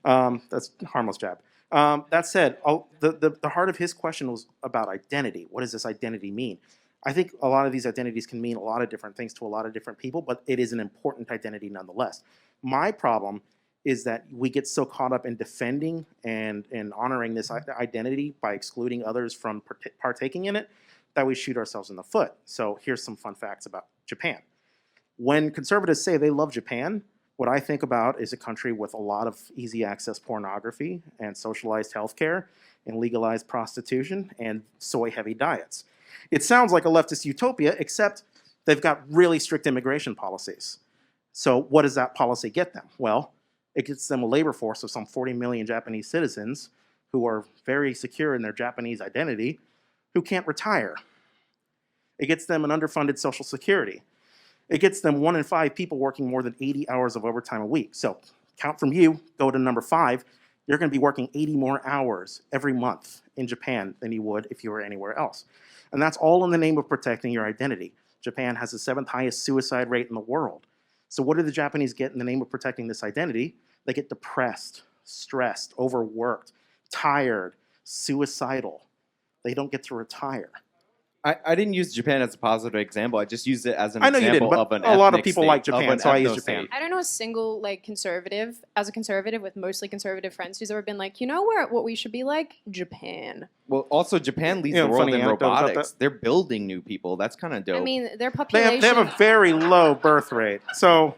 C: That's a harmless jab. That said, the heart of his question was about identity. What does this identity mean? I think a lot of these identities can mean a lot of different things to a lot of different people, but it is an important identity nonetheless. My problem is that we get so caught up in defending and honoring this identity by excluding others from partaking in it that we shoot ourselves in the foot. So here's some fun facts about Japan. When conservatives say they love Japan, what I think about is a country with a lot of easy access pornography and socialized healthcare and legalized prostitution and soy-heavy diets. It sounds like a leftist utopia, except they've got really strict immigration policies. So what does that policy get them? Well, it gets them a labor force of some 40 million Japanese citizens who are very secure in their Japanese identity, who can't retire. It gets them an underfunded Social Security. It gets them 1 in 5 people working more than 80 hours of overtime a week. So count from you, go to number 5, you're going to be working 80 more hours every month in Japan than you would if you were anywhere else. And that's all in the name of protecting your identity. Japan has the 7th highest suicide rate in the world. So what do the Japanese get in the name of protecting this identity? They get depressed, stressed, overworked, tired, suicidal. They don't get to retire.
F: I didn't use Japan as a positive example. I just used it as an
C: I know you
F: example
C: didn't,
F: of
C: but
F: an
C: a lot of
F: ethnic
C: people
F: state,
C: like
F: of
C: Japan,
F: an
C: so I use
F: ethno
C: Japan.
F: state.
D: I don't know a single like conservative, as a conservative with mostly conservative friends, who's ever been like, you know what we should be like? Japan.
F: Well, also Japan leads
C: You
F: the
C: know,
F: world
C: funny
F: in
C: anecdote about
F: robotics.
C: that?
F: They're building new people. That's kind of dope.
D: I mean, their
C: They
D: population.
C: have a very low birth rate. So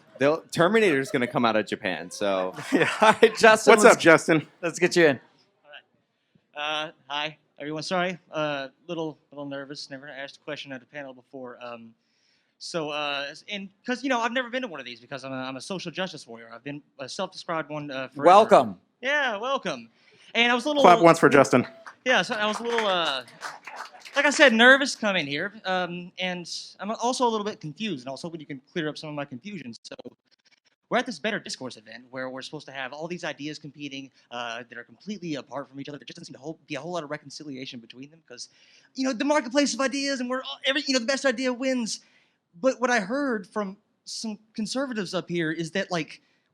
F: Terminator's going to come out of Japan. So
C: yeah.
B: All right, Justin.
C: What's up, Justin?
B: Let's get you in.
N: Hi, everyone. Sorry, little nervous. Never asked a question at a panel before. And because I've never been to one of these because I'm a social justice warrior. I've been a self-described one. Forever.
B: Welcome.
N: Yeah, welcome. And I was a little.
C: Clap once for Justin.
N: Yeah, so I was a little, like I said, nervous coming here, and I'm also a little bit confused. And I was hoping you can clear up some of my confusion. So. We're at this Better Discourse event where we're supposed to have all these ideas competing that are completely apart from each other. There just doesn't seem to be a whole lot of reconciliation between them because, the marketplace of ideas and the best idea wins. But what I heard from some conservatives up here is that,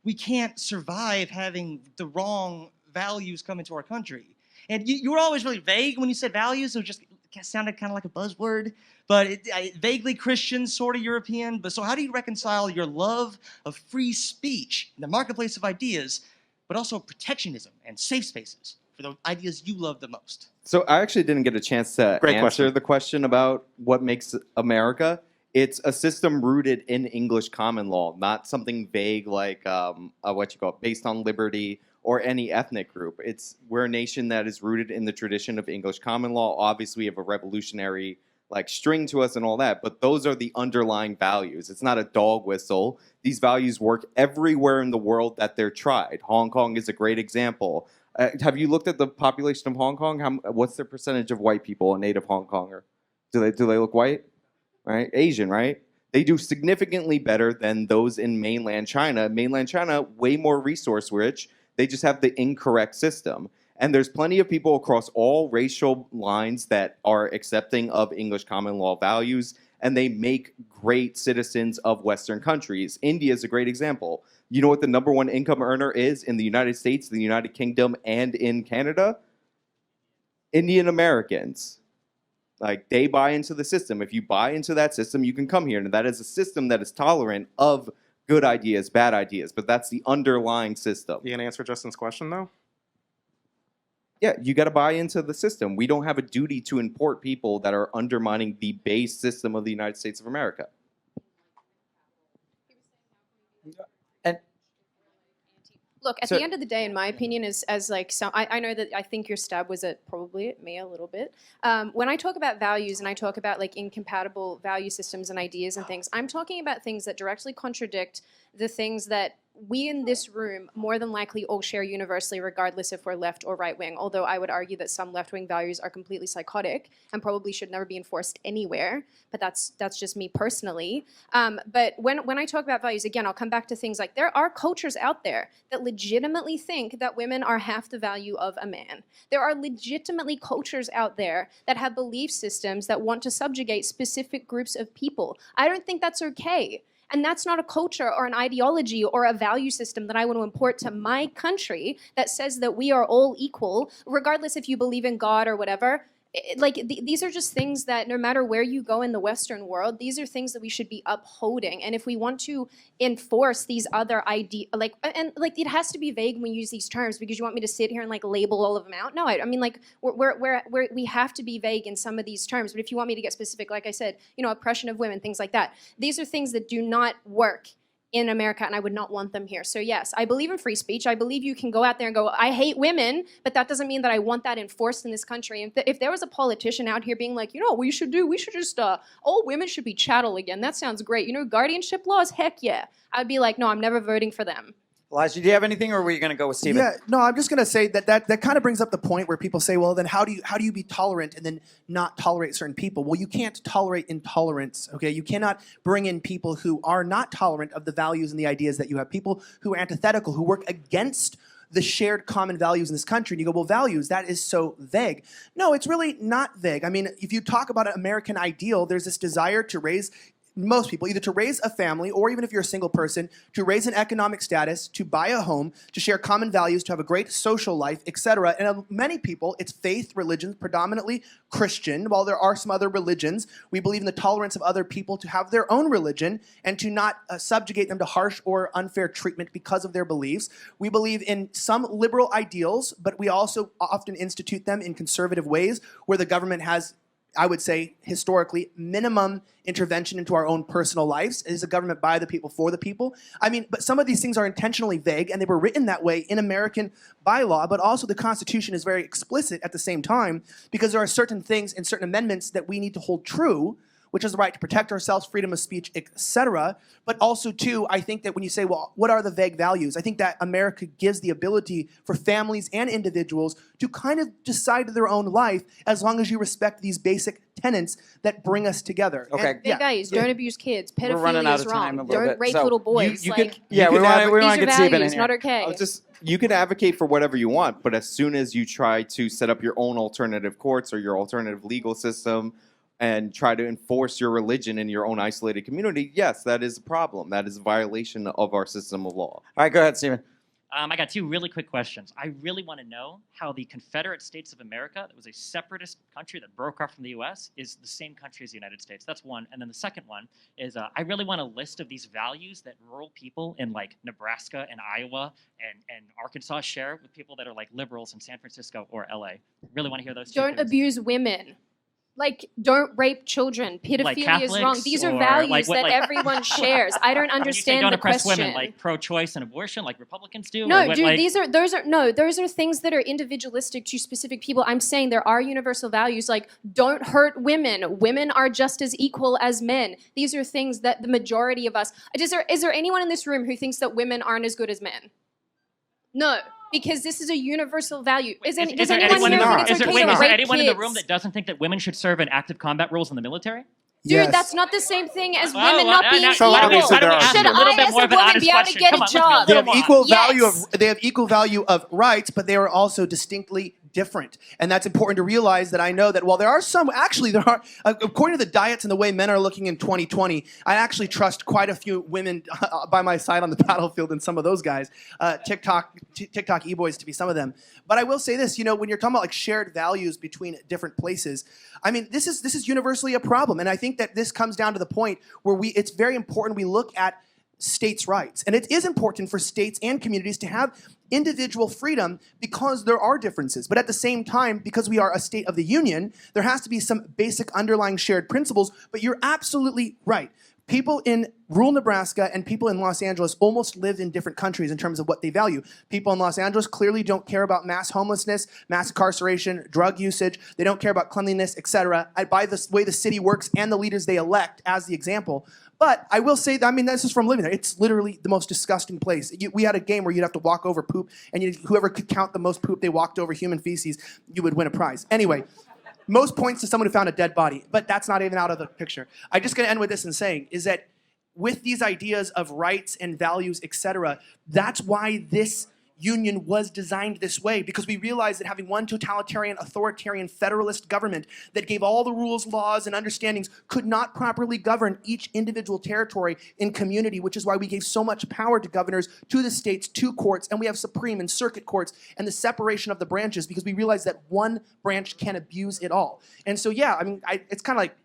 N: we can't survive having the wrong values come into our country. And you were always really vague when you said values, so it just sounded kind of like a buzzword. But vaguely Christian, sort of European. But so how do you reconcile your love of free speech in the marketplace of ideas, but also protectionism and safe spaces for the ideas you love the most?
F: So I actually didn't get a chance to answer the question about what makes America. It's a system rooted in English common law, not something vague like based on liberty or any ethnic group. We're a nation that is rooted in the tradition of English common law. Obviously, we have a revolutionary string to us and all that, but those are the underlying values. It's not a dog whistle. These values work everywhere in the world that they're tried. Hong Kong is a great example. Have you looked at the population of Hong Kong? What's their percentage of white people, a native Hong Konger? Do they look white? Right? Asian, right? They do significantly better than those in mainland China. Mainland China, way more resource rich. They just have the incorrect system. And there's plenty of people across all racial lines that are accepting of English common law values, and they make great citizens of Western countries. India is a great example. You know what the #1 income earner is in the United States, the United Kingdom, and in Canada? Indian Americans. They buy into the system. If you buy into that system, you can come here. And that is a system that is tolerant of good ideas, bad ideas. But that's the underlying system.
C: You gonna answer Justin's question, though?
F: Yeah, you got to buy into the system. We don't have a duty to import people that are undermining the base system of the United States of America.
D: Look, at the end of the day, in my opinion, I know that I think your stab was probably at me a little bit. When I talk about values and I talk about incompatible value systems and ideas and things, I'm talking about things that directly contradict the things that we in this room more than likely all share universally, regardless if we're left or right wing. Although I would argue that some left wing values are completely psychotic and probably should never be enforced anywhere. But that's just me personally. But when I talk about values, again, I'll come back to things like there are cultures out there that legitimately think that women are half the value of a man. There are legitimately cultures out there that have belief systems that want to subjugate specific groups of people. I don't think that's okay. And that's not a culture or an ideology or a value system that I want to import to my country that says that we are all equal, regardless if you believe in God or whatever. These are just things that no matter where you go in the Western world, these are things that we should be upholding. And if we want to enforce these other ideas, it has to be vague when we use these terms because you want me to sit here and label all of them out. No, we have to be vague in some of these terms. But if you want me to get specific, like I said, oppression of women, things like that, these are things that do not work in America, and I would not want them here. So yes, I believe in free speech. I believe you can go out there and go, I hate women, but that doesn't mean that I want that enforced in this country. And if there was a politician out here being like, you know what we should do? We should just, all women should be chattel again. That sounds great. You know, guardianship laws? Heck yeah. I'd be like, no, I'm never voting for them.
B: Elijah, do you have anything, or were you going to go with Stephen?
E: Yeah, no, I'm just going to say that kind of brings up the point where people say, well, then how do you be tolerant and then not tolerate certain people? Well, you can't tolerate intolerance, okay? You cannot bring in people who are not tolerant of the values and the ideas that you have. People who are antithetical, who work against the shared common values in this country. And you go, well, values, that is so vague. No, it's really not vague. I mean, if you talk about an American ideal, there's this desire to raise most people, either to raise a family, or even if you're a single person, to raise an economic status, to buy a home, to share common values, to have a great social life, etc. And many people, it's faith religions, predominantly Christian. While there are some other religions, we believe in the tolerance of other people to have their own religion and to not subjugate them to harsh or unfair treatment because of their beliefs. We believe in some liberal ideals, but we also often institute them in conservative ways where the government has, I would say, historically, minimum intervention into our own personal lives. It is a government by the people, for the people. I mean, but some of these things are intentionally vague, and they were written that way in American bylaw, but also the Constitution is very explicit at the same time, because there are certain things and certain amendments that we need to hold true, which is the right to protect ourselves, freedom of speech, etc. But also, too, I think that when you say, well, what are the vague values? I think that America gives the ability for families and individuals to kind of decide their own life as long as you respect these basic tenets that bring us together.
B: Okay.
E: And,
D: Big guys, don't abuse kids. Pedophilia is wrong. Don't rape
B: So
D: little boys.
F: you
D: like,
F: could-
B: Yeah, we
F: could
B: want
F: advocate-
B: to
D: these are
B: get Stephen in
D: values,
B: here.
D: not okay.
F: You can advocate for whatever you want, but as soon as you try to set up your own alternative courts or your alternative legal system and try to enforce your religion in your own isolated community, yes, that is a problem. That is a violation of our system of law.
B: All right, go ahead, Stephen.
O: I got two really quick questions. I really want to know how the Confederate States of America, that was a separatist country that broke off from the U.S., is the same country as the United States. That's one. And then the second one is I really want a list of these values that rural people in like Nebraska and Iowa and Arkansas share with people that are like liberals in San Francisco or L.A. Really want to hear those two
D: Don't
O: things.
D: abuse women. Like, don't rape children.
O: Like
D: Pedophilia is wrong.
O: Catholics
D: These are
O: or,
D: values
O: like, what,
D: that
O: like-
D: everyone shares. I don't
O: When you say
D: understand
O: don't
D: the
O: oppress
D: question.
O: women, like pro-choice and abortion, like Republicans do?
D: No,
O: or what,
D: dude,
O: like,
D: those are things that are individualistic to specific people. I'm saying there are universal values like don't hurt women. Women are just as equal as men. These are things that the majority of us. Is there anyone in this room who thinks that women aren't as good as men? No, because this is a universal value. Does anyone here think it's okay to
O: is there
D: rape
O: anyone in the
D: kids?
O: room that doesn't think that women should serve in active combat roles in the military?
D: Dude, that's not the same thing as
O: Well,
D: women not
O: now-
D: being
O: now-
D: equal.
O: why don't we ask
D: Should
O: a little
D: I,
O: bit
D: as
O: more
D: a
O: of an
D: woman,
O: honest
D: be able to
O: question?
D: get
O: Come
D: a
O: on, let's
D: job?
E: They have equal value
D: Yes.
E: of they have equal value of rights, but they are also distinctly different, and that's important to realize. That I know that while there are some, actually there are, according to the diets and the way men are looking in 2020, I actually trust quite a few women by my side on the battlefield and some of those guys, TikTok e-boys to be some of them. But I will say this, when you're talking about like shared values between different places, I mean this is universally a problem, and I think that this comes down to the point where it's very important we look at states' rights. And it is important for states and communities to have individual freedom because there are differences. But at the same time, because we are a state of the union, there has to be some basic underlying shared principles. But you're absolutely right. People in rural Nebraska and people in Los Angeles almost live in different countries in terms of what they value. People in Los Angeles clearly don't care about mass homelessness, mass incarceration, drug usage. They don't care about cleanliness, etc. By the way the city works and the leaders they elect as the example. But I will say that, this is from living there. It's literally the most disgusting place. We had a game where you'd have to walk over poop, and whoever could count the most poop they walked over human feces, you would win a prize. Anyway, most points to someone who found a dead body, but that's not even out of the picture. I'm just going to end with this and saying is that with these ideas of rights and values, etc., that's why this union was designed this way, because we realized that having one totalitarian, authoritarian, federalist government that gave all the rules, laws, and understandings could not properly govern each individual territory and community, which is why we gave so much power to governors, to the states, to courts, and we have Supreme and Circuit courts, and the separation of the branches, because we realized that one branch can abuse it all. And so, yeah, it's kind of like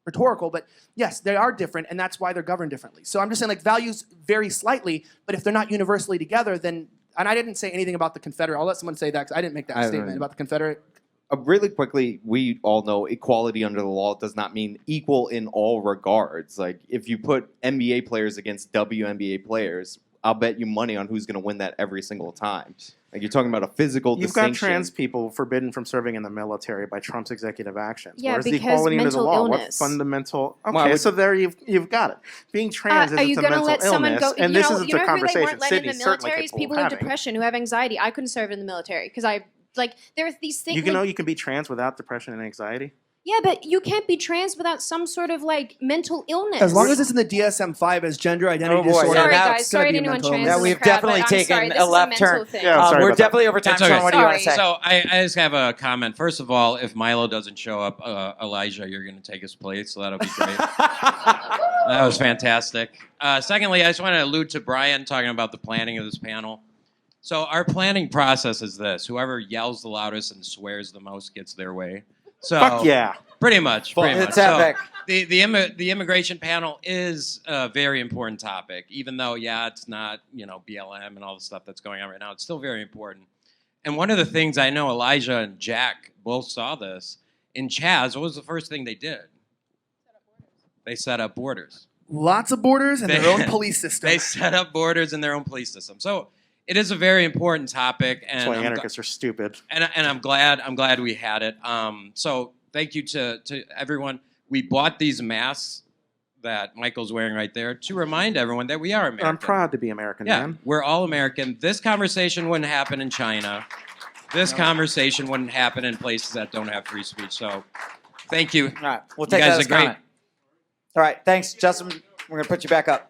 E: rhetorical, but yes, they are different, and that's why they're governed differently. So I'm just saying, like, values vary slightly, but if they're not universally together, then. And I didn't say anything about the Confederate. I'll let someone say that because I didn't make that statement about the Confederate.
F: Really quickly, we all know equality under the law does not mean equal in all regards. Like, if you put NBA players against WNBA players, I'll bet you money on who's going to win that every single time. Like, you're talking about a physical
C: You've got
F: distinction.
C: trans people forbidden from serving in the military by Trump's executive actions.
D: Yeah,
C: Where's the
D: because
C: equality under the
D: mental
C: law?
D: illness.
C: What fundamental? Okay,
F: Well,
C: so there you've got it. Being trans
D: are you
C: is a
D: going to
C: mental
D: let someone
C: illness,
D: go?
C: and
D: you
C: this
D: know,
C: isn't
D: you know
C: a
D: who they
C: conversation
D: weren't letting in the
C: Sydney's certainly
D: military is
C: capable
D: people
C: of
D: with
C: having.
D: depression who have anxiety. I couldn't serve in the military because there are these things.
C: You can know you can be trans without depression and anxiety.
D: Yeah, but you can't be trans without some sort of mental illness.
E: As long as it's in the DSM-5 as gender identity
B: boy,
E: disorder.
D: Sorry,
B: now
D: guys.
B: it's
D: Sorry
E: gonna
D: to
E: be a
D: anyone
E: mental
D: trans.
E: illness.
B: Yeah,
D: in the
B: we've
D: crowd,
B: definitely
D: but I'm
B: taken
D: sorry, this
B: a
D: is
B: left
D: mental
B: turn.
D: thing.
C: Yeah, I'm sorry
B: we're
C: about that.
B: definitely over time.
P: It's okay.
B: Sean, what do you want to say?
P: So I just have a comment. First of all, if Milo doesn't show up, Elijah, you're going to take his place, so that'll be great. That was fantastic. Secondly, I just want to allude to Brian talking about the planning of this panel. So our planning process is this: whoever yells the loudest and swears the most gets their way. So
C: Fuck yeah.
P: Pretty much.
B: It's epic.
P: So the immigration panel is a very important topic, even though it's not BLM and all the stuff that's going on right now. It's still very important. And one of the things I know Elijah and Jack both saw this in Chaz. What was the first thing they did? They set up borders.
E: Lots of borders and their own police system.
P: They set up borders in their own police system. So it is a very important topic, and
C: That's why anarchists are stupid.
P: And I'm glad we had it. So thank you to everyone. We bought these masks that Michael's wearing right there to remind everyone that we are American.
C: I'm proud to be American,
P: Yeah,
C: man.
P: we're all American. This conversation wouldn't happen in China. This conversation wouldn't happen in places that don't have free speech. So thank you.
B: All right, we'll
P: You
B: take
P: guys
B: that as
P: are great.
B: comment. All right, thanks, Justin. We're going to put you back up.